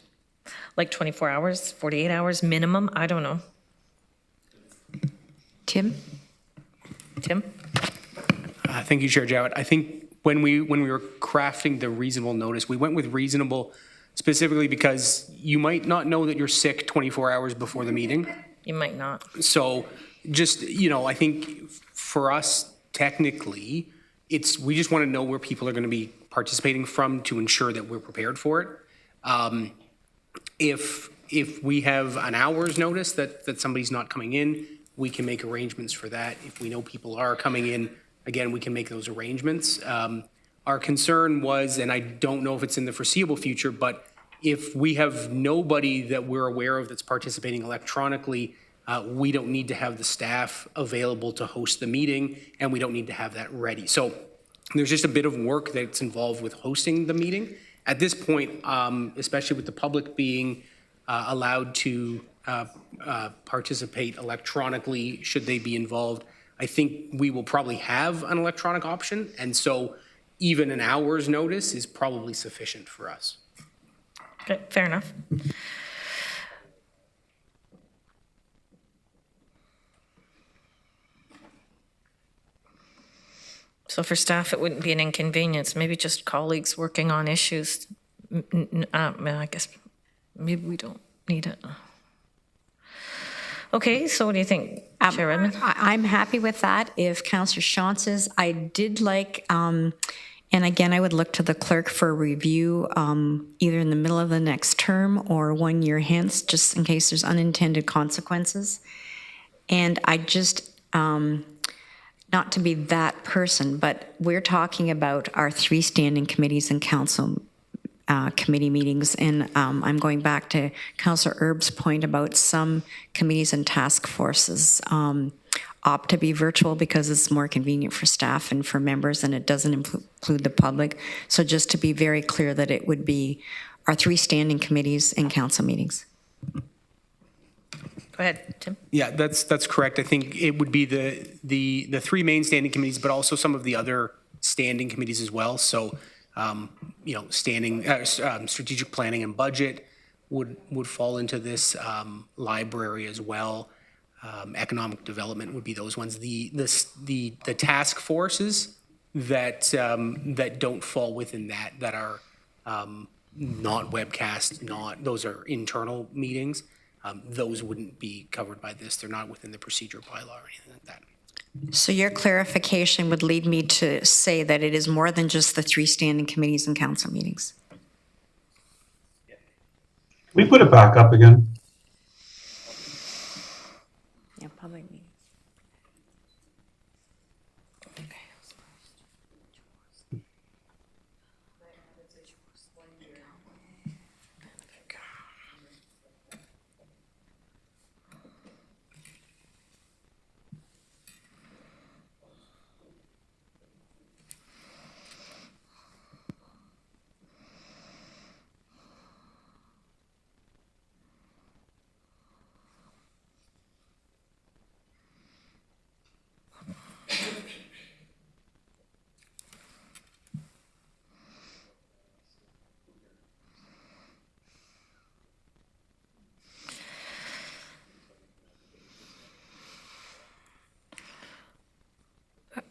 Like 24 hours, 48 hours minimum? I don't know. Tim? Thank you, Chair Jowett. I think when we were crafting the reasonable notice, we went with reasonable specifically because you might not know that you're sick 24 hours before the meeting. You might not. So just, I think for us, technically, we just want to know where people are going to be participating from to ensure that we're prepared for it. If we have an hour's notice that somebody's not coming in, we can make arrangements for that. If we know people are coming in, again, we can make those arrangements. Our concern was, and I don't know if it's in the foreseeable future, but if we have nobody that we're aware of that's participating electronically, we don't need to have the staff available to host the meeting, and we don't need to have that ready. So there's just a bit of work that's involved with hosting the meeting. At this point, especially with the public being allowed to participate electronically, should they be involved, I think we will probably have an electronic option. And so even an hour's notice is probably sufficient for us. Okay, fair enough. So for staff, it wouldn't be an inconvenience, maybe just colleagues working on issues. I guess maybe we don't need it. Okay, so what do you think, Chair Redmond? I'm happy with that. If Councillor Shantz is, I did like, and again, I would look to the clerk for a review either in the middle of the next term or 1 year hence, just in case there's unintended consequences. And I just, not to be that person, but we're talking about our 3 standing committees and council committee meetings. And I'm going back to Councillor Erb's point about some committees and task forces opt to be virtual because it's more convenient for staff and for members, and it doesn't include the public. So just to be very clear that it would be our 3 standing committees and council meetings. Go ahead, Tim. Yeah, that's correct. I think it would be the 3 main standing committees, but also some of the other standing committees as well. So, standing strategic planning and budget would fall into this, library as well. Economic development would be those ones. The task forces that don't fall within that are not webcast, those are internal meetings. Those wouldn't be covered by this. They're not within the procedure bylaw or anything like that. So your clarification would lead me to say that it is more than just the 3 standing committees and council meetings. We put it back up again. Yeah, public meetings.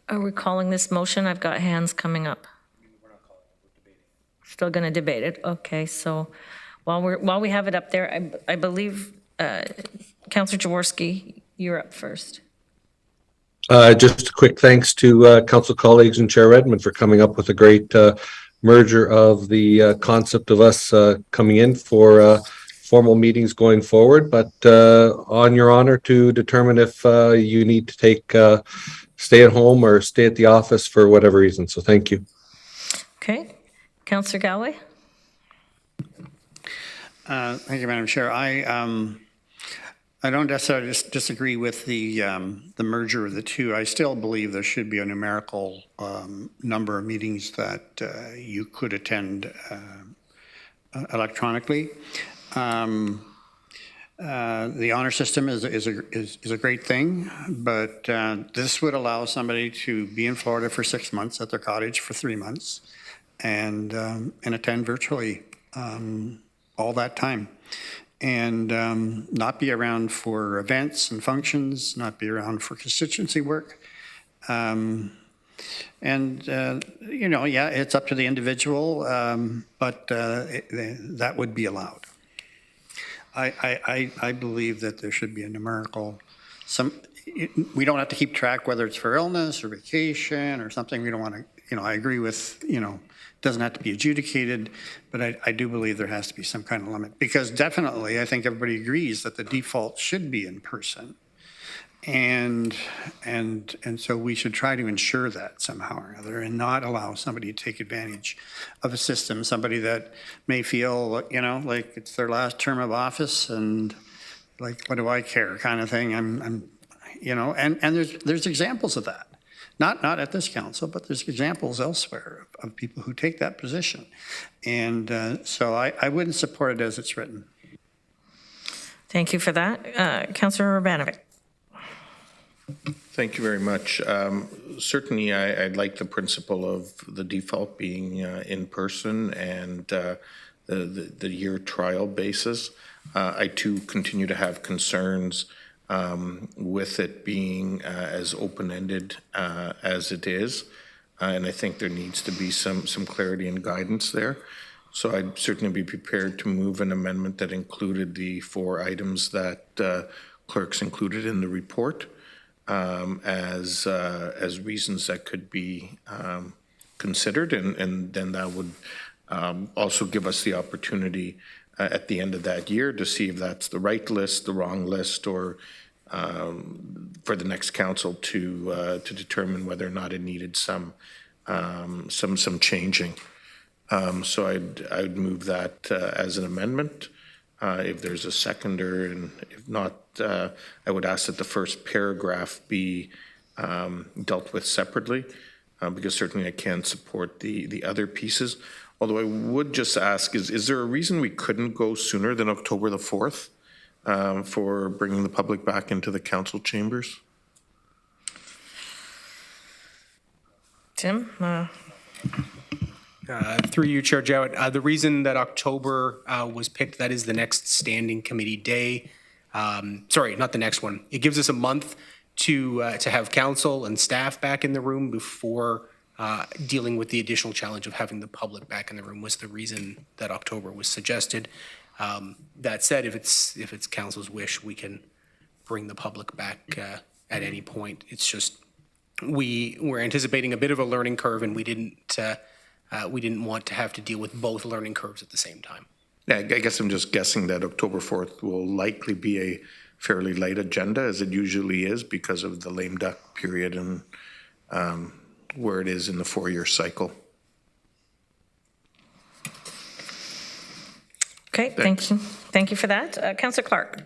Are we calling this motion? I've got hands coming up. Still going to debate it. Okay, so while we have it up there, I believe Councillor Jaworski, you're up first. Just a quick thanks to council colleagues and Chair Redmond for coming up with a great merger of the concept of us coming in for formal meetings going forward, but on your honor to determine if you need to take stay at home or stay at the office for whatever reason. So thank you. Okay. Councillor Galloway? Thank you, Madam Chair. I don't necessarily disagree with the merger of the two. I still believe there should be a numerical number of meetings that you could attend electronically. The honor system is a great thing, but this would allow somebody to be in Florida for 6 months at their cottage for 3 months and attend virtually all that time, and not be around for events and functions, not be around for constituency work. Yeah, it's up to the individual, but that would be allowed. I believe that there should be a numerical, we don't have to keep track whether it's for illness or vacation or something. We don't want to, I agree with, doesn't have to be adjudicated, but I do believe there has to be some kind of limit, because definitely I think everybody agrees that the default should be in person. And so we should try to ensure that somehow or other, and not allow somebody to take advantage of a system, somebody that may feel, like it's their last term of office and like, what do I care kind of thing. And there's examples of that. Not at this council, but there's examples elsewhere of people who take that position. And so I wouldn't support it as it's written. Thank you for that. Councillor Urbanovic. Thank you very much. Certainly, I'd like the principle of the default being in person and the year trial basis. I too continue to have concerns with it being as open-ended as it is, and I think there needs to be some clarity and guidance there. So I'd certainly be prepared to move an amendment that included the 4 items that clerks included in the report. As reasons that could be considered, and then that would also give us the opportunity at the end of that year to see if that's the right list, the wrong list, or for the next council to determine whether or not it needed some changing. So I'd move that as an amendment. if there's a seconder, and if not, I would ask that the first paragraph be dealt with separately, because certainly I can't support the other pieces. Although I would just ask, is there a reason we couldn't go sooner than October the 4th for bringing the public back into the council chambers? Tim? Through you, Chair Jowett, the reason that October was picked, that is the next standing committee day. Sorry, not the next one. It gives us a month to have council and staff back in the room before dealing with the additional challenge of having the public back in the room was the reason that October was suggested. That said, if it's council's wish, we can bring the public back at any point. It's just we're anticipating a bit of a learning curve, and we didn't want to have to deal with both learning curves at the same time. Yeah, I guess I'm just guessing that October 4th will likely be a fairly light agenda, as it usually is, because of the lame duck period and where it is in the 4-year cycle. Okay, thank you. Thank you for that. Councillor Clark.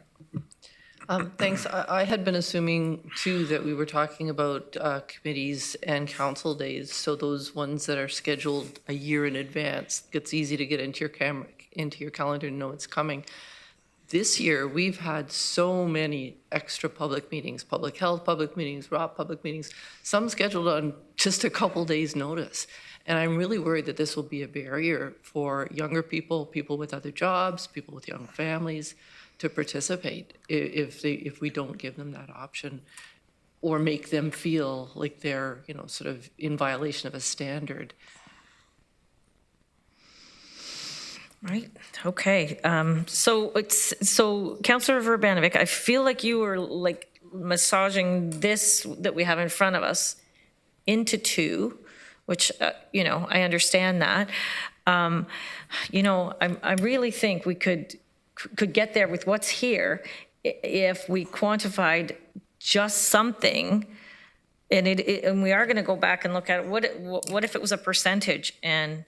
Thanks. I had been assuming too that we were talking about committees and council days. So those ones that are scheduled a year in advance, it's easy to get into your calendar and know it's coming. This year, we've had so many extra public meetings, public health public meetings, ROP public meetings, some scheduled on just a couple days' notice. And I'm really worried that this will be a barrier for younger people, people with other jobs, people with young families to participate if we don't give them that option or make them feel like they're, sort of in violation of a standard. Right. Okay. So Councillor Verbanovic, I feel like you were like massaging this that we have in front of us into two, which I understand that. I really think we could get there with what's here if we quantified just something, and we are going to go back and look at what if it was a percentage and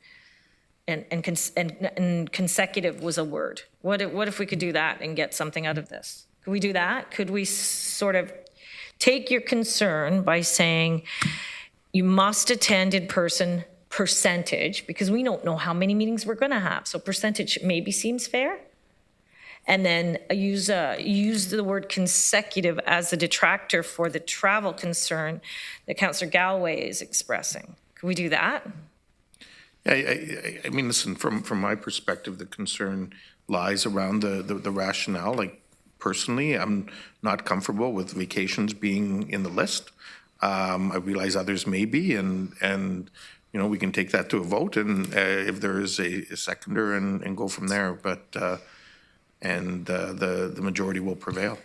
consecutive was a word. What if we could do that and get something out of this? Could we do that? Could we sort of take your concern by saying you must attend in person percentage, because we don't know how many meetings we're going to have, so percentage maybe seems fair, and then use the word consecutive as a detractor for the travel concern that Councillor Galloway is expressing. Could we do that? I mean, listen, from my perspective, the concern lies around the rationale. Like, personally, I'm not comfortable with vacations being in the list. I realize others may be, and we can take that to a vote, and if there is a seconder, and go from there. But the majority will prevail.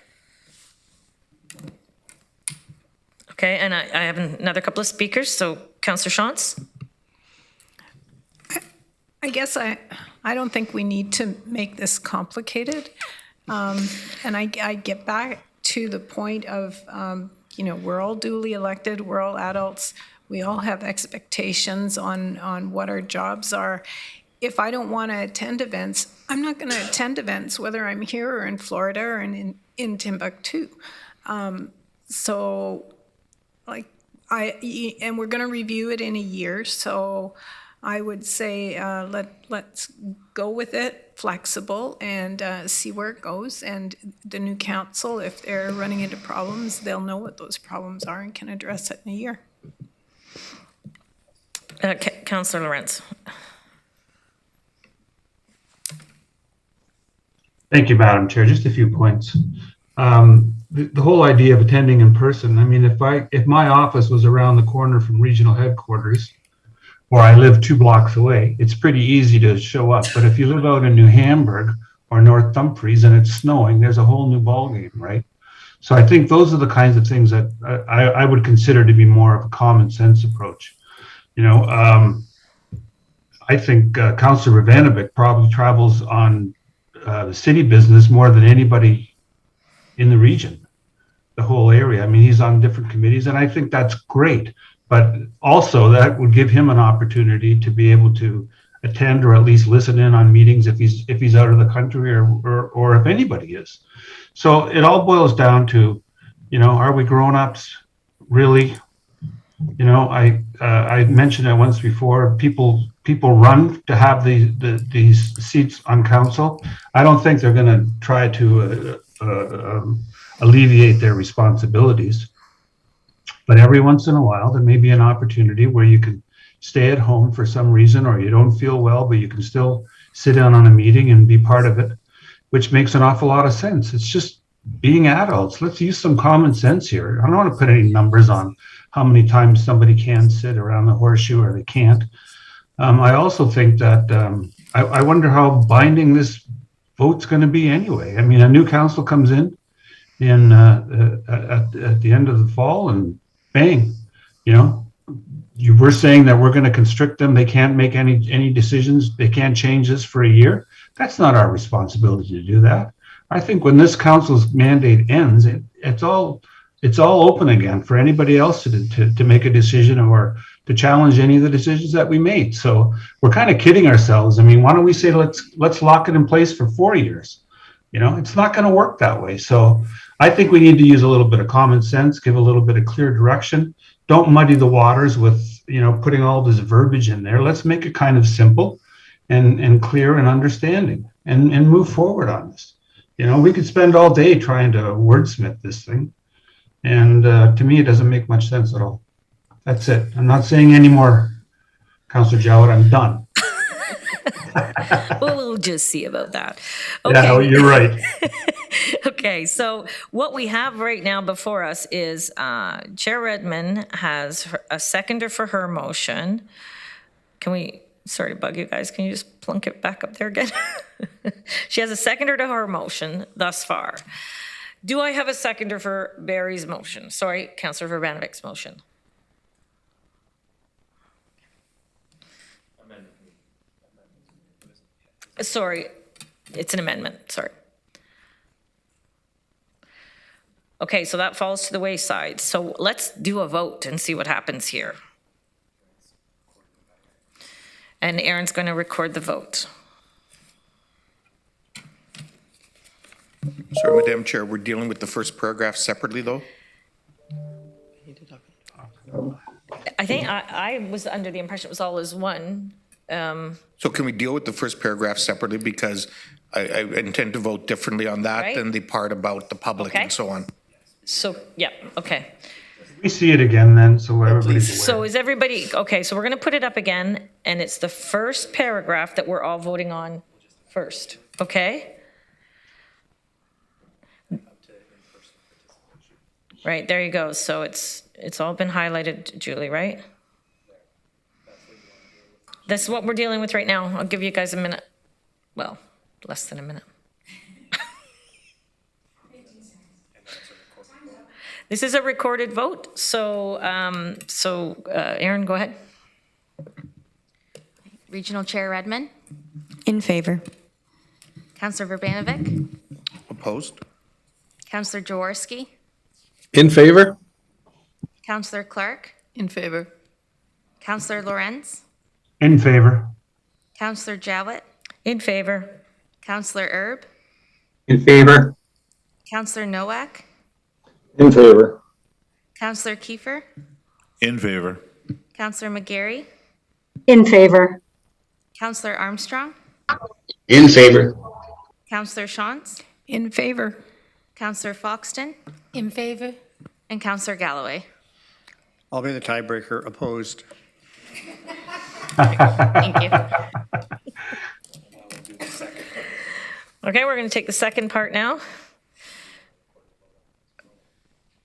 Okay, and I have another couple of speakers. So, Councillor Shantz. I guess I don't think we need to make this complicated. And I get back to the point of, we're all duly elected, we're all adults, we all have expectations on what our jobs are. If I don't want to attend events, I'm not going to attend events, whether I'm here or in Florida or in Timbuktu. And we're going to review it in a year, so I would say let's go with it, flexible, and see where it goes. And the new council, if they're running into problems, they'll know what those problems are and can address it in a year. Councillor Lawrence. Thank you, Madam Chair. Just a few points. The whole idea of attending in person, I mean, if my office was around the corner from regional headquarters, or I live 2 blocks away, it's pretty easy to show up. But if you live out in New Hamburg or North Dumfries and it's snowing, there's a whole new ballgame, right? So I think those are the kinds of things that I would consider to be more of a common sense approach. I think Councillor Ivanovic probably travels on the city business more than anybody in the region, the whole area. I mean, he's on different committees, and I think that's great. But also that would give him an opportunity to be able to attend or at least listen in on meetings if he's out of the country or if anybody is. So it all boils down to, are we grown-ups really? I mentioned it once before. People run to have these seats on council. I don't think they're going to try to alleviate their responsibilities. But every once in a while, there may be an opportunity where you can stay at home for some reason, or you don't feel well, but you can still sit in on a meeting and be part of it, which makes an awful lot of sense. It's just being adults. Let's use some common sense here. I don't want to put any numbers on how many times somebody can sit around the horseshoe or they can't. I also think that I wonder how binding this vote's going to be anyway. I mean, a new council comes in at the end of the fall, and bang, we're saying that we're going to constrict them. They can't make any decisions. They can't change this for a year. That's not our responsibility to do that. I think when this council's mandate ends, it's all open again for anybody else to make a decision or to challenge any of the decisions that we made. So we're kind of kidding ourselves. I mean, why don't we say let's lock it in place for 4 years? It's not going to work that way. So I think we need to use a little bit of common sense, give a little bit of clear direction. Don't muddy the waters with putting all this verbiage in there. Let's make it kind of simple and clear and understanding and move forward on this. We could spend all day trying to wordsmith this thing. And to me, it doesn't make much sense at all. That's it. I'm not saying any more, Councillor Jowett. I'm done. We'll just see about that. Yeah, you're right. Okay, so what we have right now before us is Chair Redmond has a seconder for her motion. Sorry to bug you guys, can you just plunk it back up there again? She has a seconder to her motion thus far. Do I have a seconder for Barry's motion? Sorry, Councillor Verbanovic's motion. Sorry, it's an amendment, sorry. Okay, so that falls to the wayside. So let's do a vote and see what happens here. And Aaron's going to record the vote. Sorry, Madam Chair, we're dealing with the first paragraph separately, though? I think I was under the impression it was all as one. So can we deal with the first paragraph separately? Because I intend to vote differently on that Right. than the part about the public and so on. So, yeah, okay. We see it again then, so everybody's aware. So is everybody, okay, so we're going to put it up again, and it's the first paragraph that we're all voting on first, okay? Right, there you go. So it's all been highlighted, Julie, right? This is what we're dealing with right now. I'll give you guys a minute. Well, less than a minute. This is a recorded vote, so Aaron, go ahead. Regional Chair Redmond, In favor. Councillor Verbanovic, Opposed? Councillor Jaworski, In favor? Councillor Clark, In favor. Councillor Lorenz, In favor. Councillor Jowett, In favor. Councillor Erb, In favor? Councillor Nowak, In favor. Councillor Kiefer, In favor. Councillor McGarry, In favor. Councillor Armstrong, In favor. Councillor Shantz, In favor. Councillor Foxton, In favor? and Councillor Galloway. I'll be the tiebreaker, opposed. Thank you. Okay, we're going to take the second part now.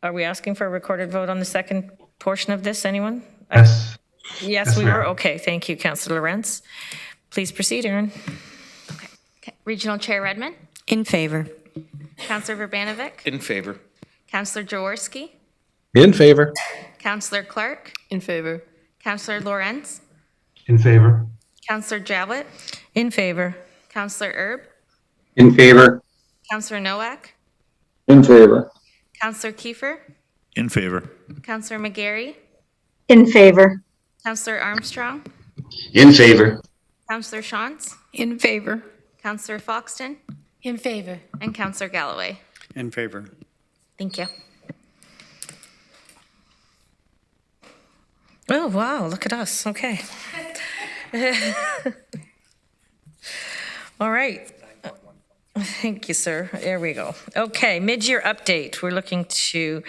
Are we asking for a recorded vote on the second portion of this, anyone? Yes. Yes, we ma'am. were. Okay, thank you, Councillor Lorenz. Please proceed, Aaron. Okay. Regional Chair Redmond, In favor. Councillor Verbanovic, In favor. Councillor Jaworski, In favor? Councillor Clark, In favor. Councillor Lorenz, In favor. Councillor Jowett, In favor. Councillor Erb, In favor? Councillor Nowak, In favor. Councillor Kiefer, In favor. Councillor McGarry, In favor. Councillor Armstrong, In favor. Councillor Shantz, In favor. Councillor Foxton, In favor. and Councillor Galloway. In favor. Thank you. Oh, wow, look at us, okay. All right. Thank you, sir. There we go. Okay, mid-year update. We're looking to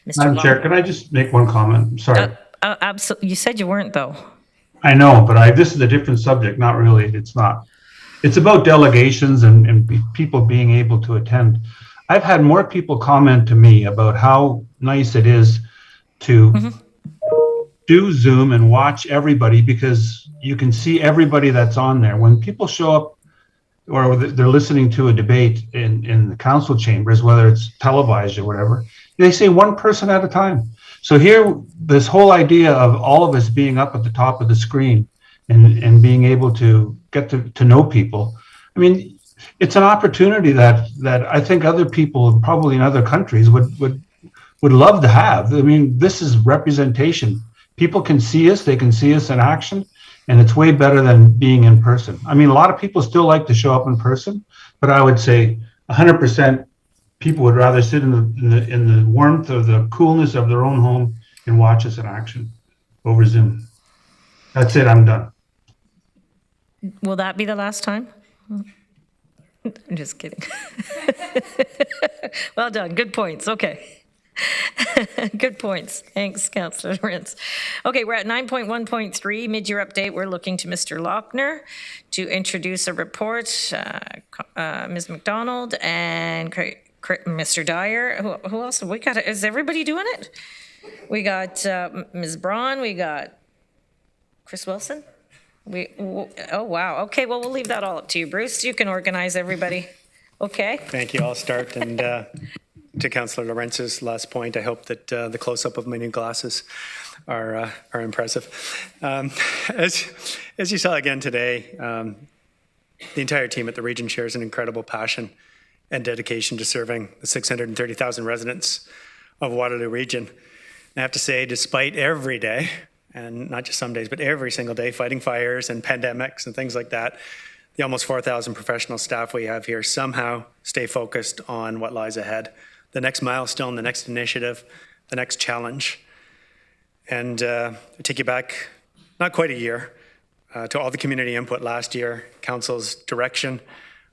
Mr. Madam Chair, Long. can I just make one comment? Sorry. Absolutely. You said you weren't, though. I know, but this is a different subject. Not really. It's not. It's about delegations and people being able to attend. I've had more people comment to me about how nice it is to do Zoom and watch everybody, because you can see everybody that's on there. When people show up or they're listening to a debate in the council chambers, whether it's televised or whatever, they say one person at a time. So here, this whole idea of all of us being up at the top of the screen and being able to get to know people, I mean, it's an opportunity that I think other people, probably in other countries, would love to have. I mean, this is representation. People can see us, they can see us in action, and it's way better than being in person. I mean, a lot of people still like to show up in person, but I would say 100% people would rather sit in the warmth or the coolness of their own home and watch us in action over Zoom. That's it, I'm done. Will that be the last time? I'm just kidding. Well done. Good points. Okay. Good points. Thanks, Councillor Rentz. Okay, we're at 9.1.3, mid-year update. We're looking to Mr. Lochner to introduce a report, Ms. McDonald and Mr. Dyer. Who else have we got? Is everybody doing it? We got Ms. Braun. We got Chris Wilson. Oh, wow. Okay, well, we'll leave that all up to you. Bruce, you can organize everybody. Okay? Thank you. I'll start. And to Councillor Lorentz's last point, I hope that the close-up of my new glasses are impressive. As you saw again today, the entire team at the region shares an incredible passion and dedication to serving the 630,000 residents of Waterloo region. And I have to say, despite every day, and not just some days, but every single day, fighting fires and pandemics and things like that, the almost 4,000 professional staff we have here somehow stay focused on what lies ahead, the next milestone, the next initiative, the next challenge. And I take you back not quite a year to all the community input last year, Council's direction.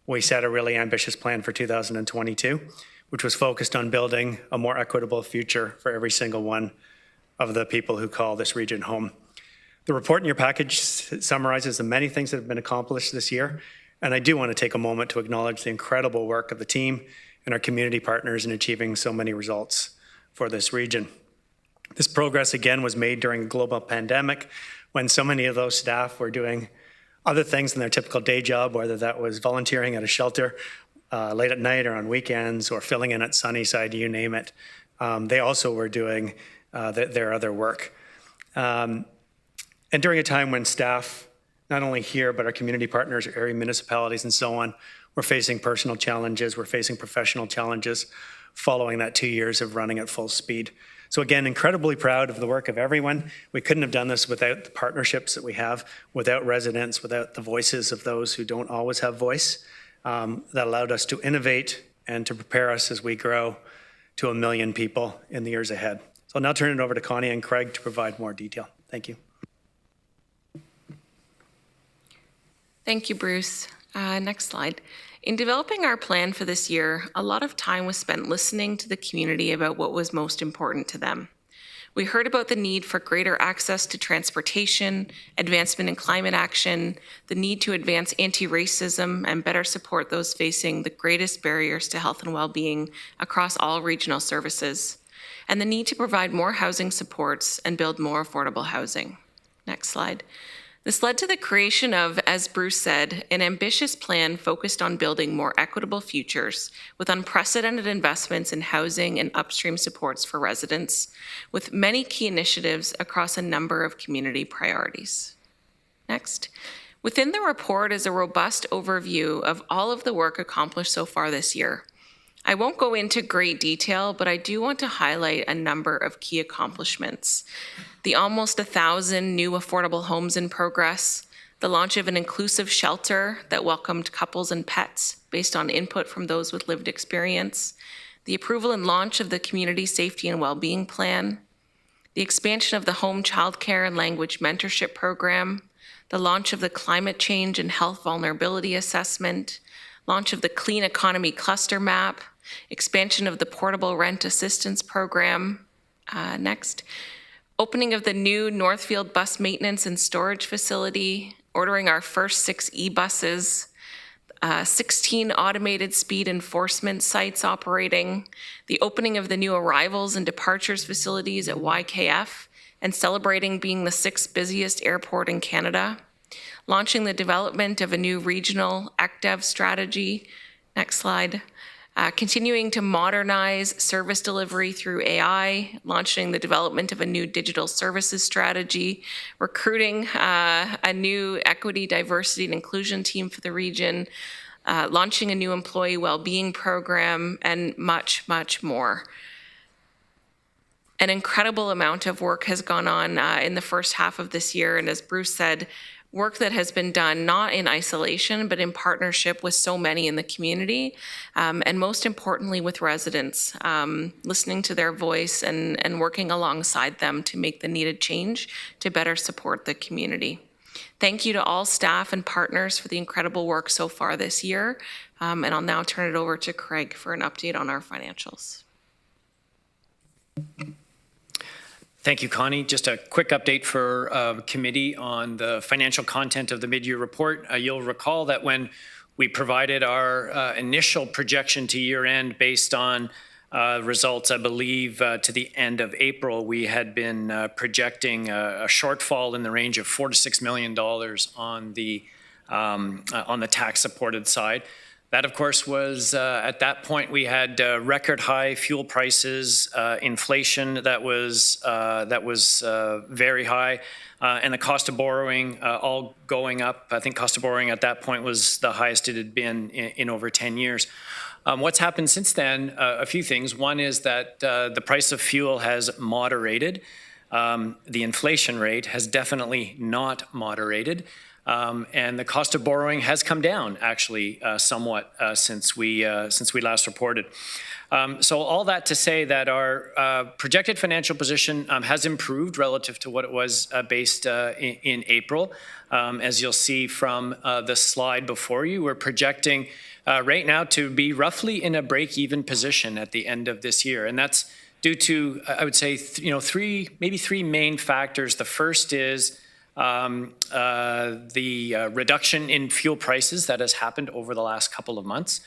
We set a really ambitious plan for 2022, which was focused on building a more equitable future for every single one of the people who call this region home. The report in your package summarizes the many things that have been accomplished this year, and I do want to take a moment to acknowledge the incredible work of the team and our community partners in achieving so many results for this region. This progress, again, was made during a global pandemic when so many of those staff were doing other things than their typical day job, whether that was volunteering at a shelter late at night or on weekends or filling in at Sunnyside, you name it. They also were doing their other work. And during a time when staff, not only here, but our community partners, area municipalities and so on, were facing personal challenges, we're facing professional challenges following that 2 years of running at full speed. So again, incredibly proud of the work of everyone. We couldn't have done this without the partnerships that we have, without residents, without the voices of those who don't always have voice, that allowed us to innovate and to prepare us as we grow to 1 million people in the years ahead. So I'll now turn it over to Connie and Craig to provide more detail. Thank you. Thank you, Bruce. Next slide. In developing our plan for this year, a lot of time was spent listening to the community about what was most important to them. We heard about the need for greater access to transportation, advancement in climate action, the need to advance anti-racism and better support those facing the greatest barriers to health and well-being across all regional services, and the need to provide more housing supports and build more affordable housing. Next slide. This led to the creation of, as Bruce said, an ambitious plan focused on building more equitable futures with unprecedented investments in housing and upstream supports for residents, with many key initiatives across a number of community priorities. Next. Within the report is a robust overview of all of the work accomplished so far this year. I won't go into great detail, but I do want to highlight a number of key accomplishments. The almost 1,000 new affordable homes in progress, the launch of an inclusive shelter that welcomed couples and pets based on input from those with lived experience, the approval and launch of the Community Safety and Wellbeing Plan, the expansion of the Home Childcare and Language Mentorship Program, the launch of the Climate Change and Health Vulnerability Assessment, launch of the Clean Economy Cluster Map, expansion of the Portable Rent Assistance Program. Next, opening of the new Northfield Bus Maintenance and Storage Facility, ordering our first 6 e-buses, 16 automated speed enforcement sites operating, the opening of the new arrivals and departures facilities at YKF, and celebrating being the 6th busiest airport in Canada, launching the development of a new regional ECDEV strategy. Next slide. Continuing to modernize service delivery through AI, launching the development of a new digital services strategy, recruiting a new equity, diversity, and inclusion team for the region, launching a new employee well-being program, and much, much more. An incredible amount of work has gone on in the first half of this year, and as Bruce said, work that has been done not in isolation, but in partnership with so many in the community, and most importantly with residents, listening to their voice and working alongside them to make the needed change to better support the community. Thank you to all staff and partners for the incredible work so far this year, and I'll now turn it over to Craig for an update on our financials. Thank you, Connie. Just a quick update for committee on the financial content of the mid-year report. You'll recall that when we provided our initial projection to year-end based on results, I believe, to the end of April, we had been projecting a shortfall in the range of $4 to $6 million on the tax-supported side. That, of course, was at that point we had record high fuel prices, inflation that was very high, and the cost of borrowing all going up. I think cost of borrowing at that point was the highest it had been in over 10 years. What's happened since then? A few things. One is that the price of fuel has moderated. The inflation rate has definitely not moderated. And the cost of borrowing has come down, actually, somewhat since we last reported. So all that to say that our projected financial position has improved relative to what it was based in April. As you'll see from the slide before you, we're projecting right now to be roughly in a break-even position at the end of this year, and that's due to, I would say, maybe three main factors. The first is the reduction in fuel prices that has happened over the last couple of months.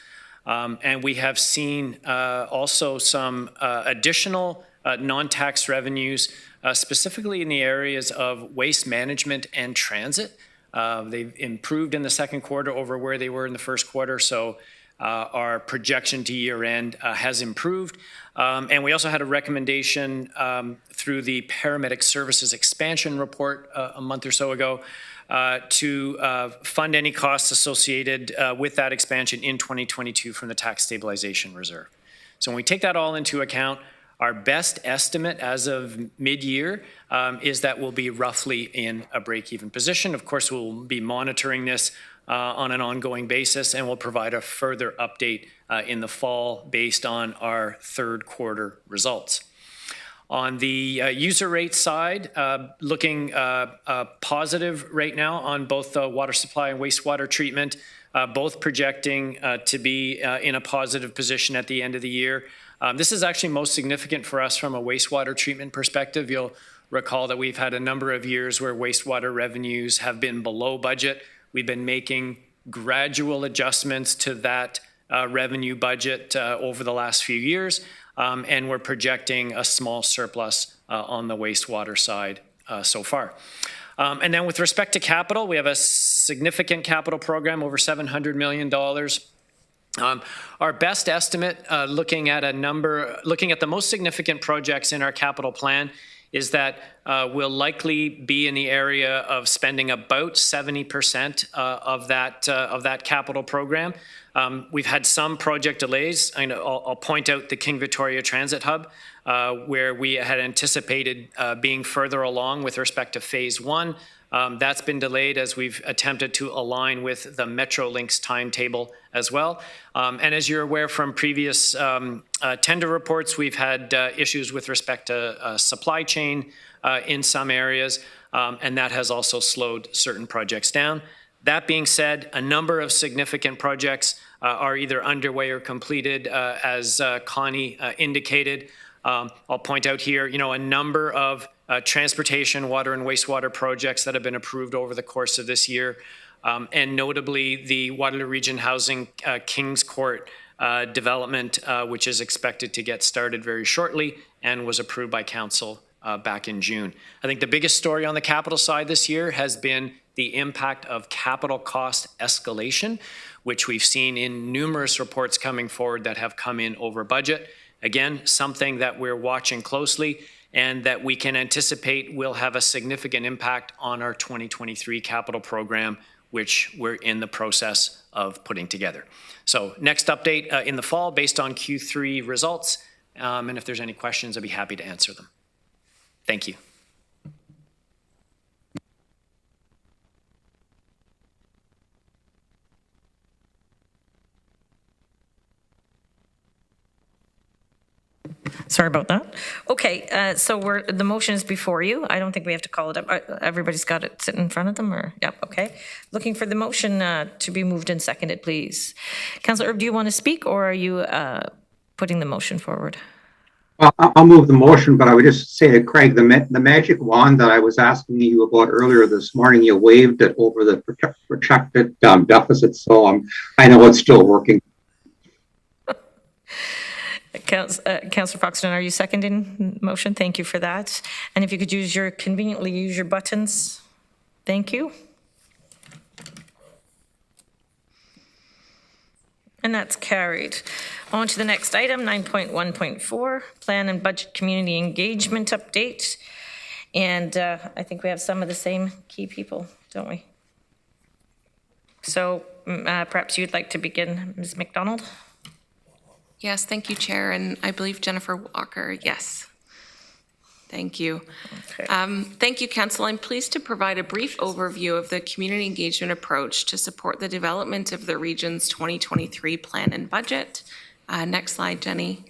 And we have seen also some additional non-tax revenues, specifically in the areas of waste management and transit. They've improved in the second quarter over where they were in the first quarter, so our projection to year end has improved. And we also had a recommendation through the Paramedic Services Expansion Report a month or so ago to fund any costs associated with that expansion in 2022 from the Tax Stabilization Reserve. So when we take that all into account, our best estimate as of mid-year is that we'll be roughly in a break-even position. Of course, we'll be monitoring this on an ongoing basis, and we'll provide a further update in the fall based on our third quarter results. On the user rate side, looking positive right now on both water supply and wastewater treatment, both projecting to be in a positive position at the end of the year. This is actually most significant for us from a wastewater treatment perspective. You'll recall that we've had a number of years where wastewater revenues have been below budget. We've been making gradual adjustments to that revenue budget over the last few years, and we're projecting a small surplus on the wastewater side so far. And then with respect to capital, we have a significant capital program, over $700 million. Our best estimate, looking at the most significant projects in our capital plan, is that will likely be in the area of spending about 70% of that capital program. We've had some project delays. I'll point out the King Victoria Transit Hub, where we had anticipated being further along with respect to phase 1. That's been delayed as we've attempted to align with the Metrolinx timetable as well. And as you're aware from previous tender reports, we've had issues with respect to supply chain in some areas, and that has also slowed certain projects down. That being said, a number of significant projects are either underway or completed, as Connie indicated. I'll point out here, a number of transportation, water and wastewater projects that have been approved over the course of this year, and notably the Waterloo Region Housing Kings Court development, which is expected to get started very shortly and was approved by Council back in June. I think the biggest story on the capital side this year has been the impact of capital cost escalation, which we've seen in numerous reports coming forward that have come in over budget. Again, something that we're watching closely and that we can anticipate will have a significant impact on our 2023 capital program, which we're in the process of putting together. So next update in the fall based on Q3 results. And if there's any questions, I'd be happy to answer them. Thank you. Sorry about that. Okay, so the motion is before you. I don't think we have to call it up. Everybody's got it sitting in front of them, or yep, okay. Looking for the motion to be moved and seconded, please. Councillor Erb, do you want to speak, or are you putting the motion forward? Well, I'll move the motion, but I would just say to Craig, the magic wand that I was asking you about earlier this morning, you waved it over the projected deficit, so I know it's still working. Councillor Foxton, are you seconding the motion? Thank you for that. And if you could conveniently use your buttons. Thank you. And that's carried. On to the next item, 9.1.4, Plan and Budget Community Engagement Update. And I think we have some of the same key people, don't we? So perhaps you'd like to begin, Ms. McDonald? Yes, thank you, Chair, and I believe Jennifer Walker, yes. Thank you. Okay. Thank you, Council. I'm pleased to provide a brief overview of the community engagement approach to support the development of the region's 2023 plan and budget. Next slide, Jenny.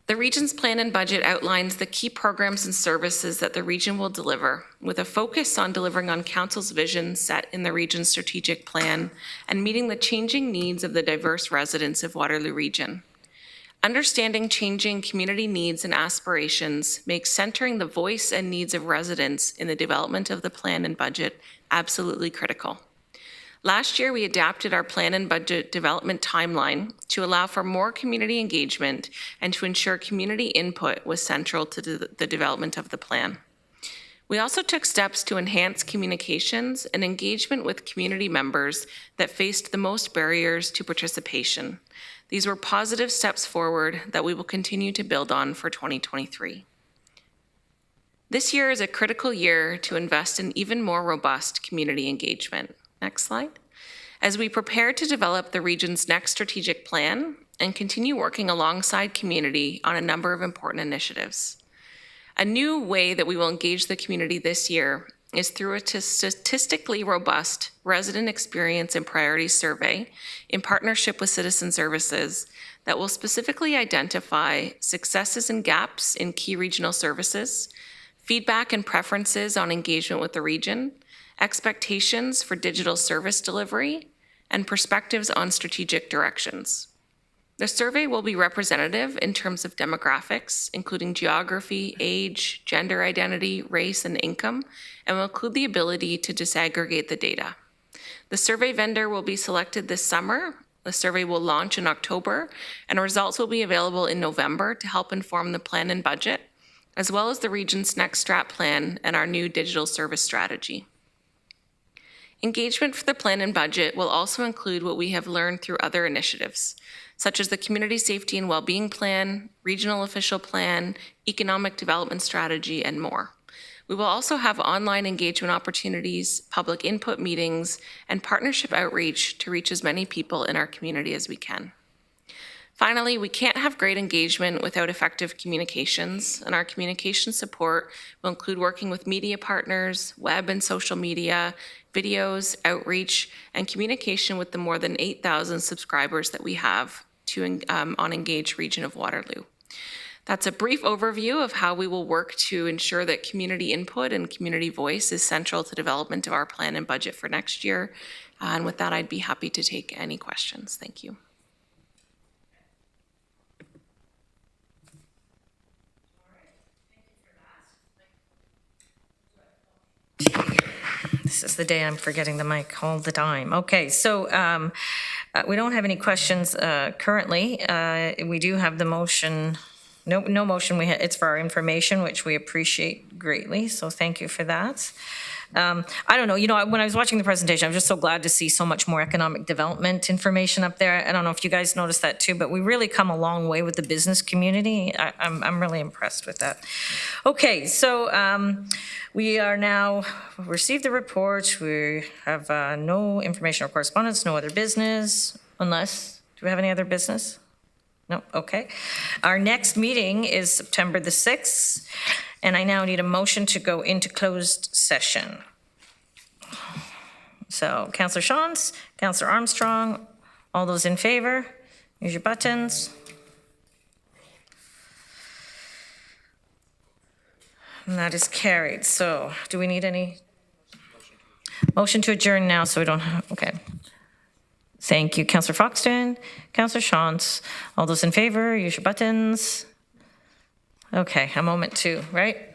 The region's plan and budget outlines the key programs and services that the region will deliver, with a focus on delivering on Council's vision set in the region's strategic plan and meeting the changing needs of the diverse residents of Waterloo Region. Understanding changing community needs and aspirations makes centering the voice and needs of residents in the development of the plan and budget absolutely critical. Last year, we adapted our plan and budget development timeline to allow for more community engagement and to ensure community input was central to the development of the plan. We also took steps to enhance communications and engagement with community members that faced the most barriers to participation. These were positive steps forward that we will continue to build on for 2023. This year is a critical year to invest in even more robust community engagement. Next slide. As we prepare to develop the region's next strategic plan and continue working alongside community on a number of important initiatives. A new way that we will engage the community this year is through a statistically robust resident experience and priorities survey in partnership with Citizen Services that will specifically identify successes and gaps in key regional services, feedback and preferences on engagement with the region, expectations for digital service delivery, and perspectives on strategic directions. The survey will be representative in terms of demographics, including geography, age, gender identity, race, and income, and will include the ability to disaggregate the data. The survey vendor will be selected this summer. The survey will launch in October, and results will be available in November to help inform the plan and budget, as well as the region's next strat plan and our new digital service strategy. Engagement for the plan and budget will also include what we have learned through other initiatives, such as the Community Safety and Wellbeing Plan, Regional Official Plan, Economic Development Strategy, and more. We will also have online engagement opportunities, public input meetings, and partnership outreach to reach as many people in our community as we can. Finally, we can't have great engagement without effective communications, and our communication support will include working with media partners, web and social media, videos, outreach, and communication with the more than 8,000 subscribers that we have on Engage Region of Waterloo. That's a brief overview of how we will work to ensure that community input and community voice is central to development of our plan and budget for next year. And with that, I'd be happy to take any questions. Thank you. This is the day I'm forgetting the mic all the time. Okay, so we don't have any questions currently. We do have the motion. No motion. It's for our information, which we appreciate greatly. So thank you for that. I don't know. When I was watching the presentation, I was just so glad to see so much more economic development information up there. I don't know if you guys noticed that too, but we really come a long way with the business community. I'm really impressed with that. Okay, so we are now received the report. We have no information or correspondence, no other business, unless, do we have any other business? No, okay. Our next meeting is September the 6th, and I now need a motion to go into closed session. So, Councillor Shantz, Councillor Armstrong, all those in favor, use your buttons. And that is carried. So, do we need any? Motion to adjourn now, so we don't have, okay. Thank you, Councillor Foxton, Councillor Shantz. All those in favor, use your buttons. Okay, a moment too, right?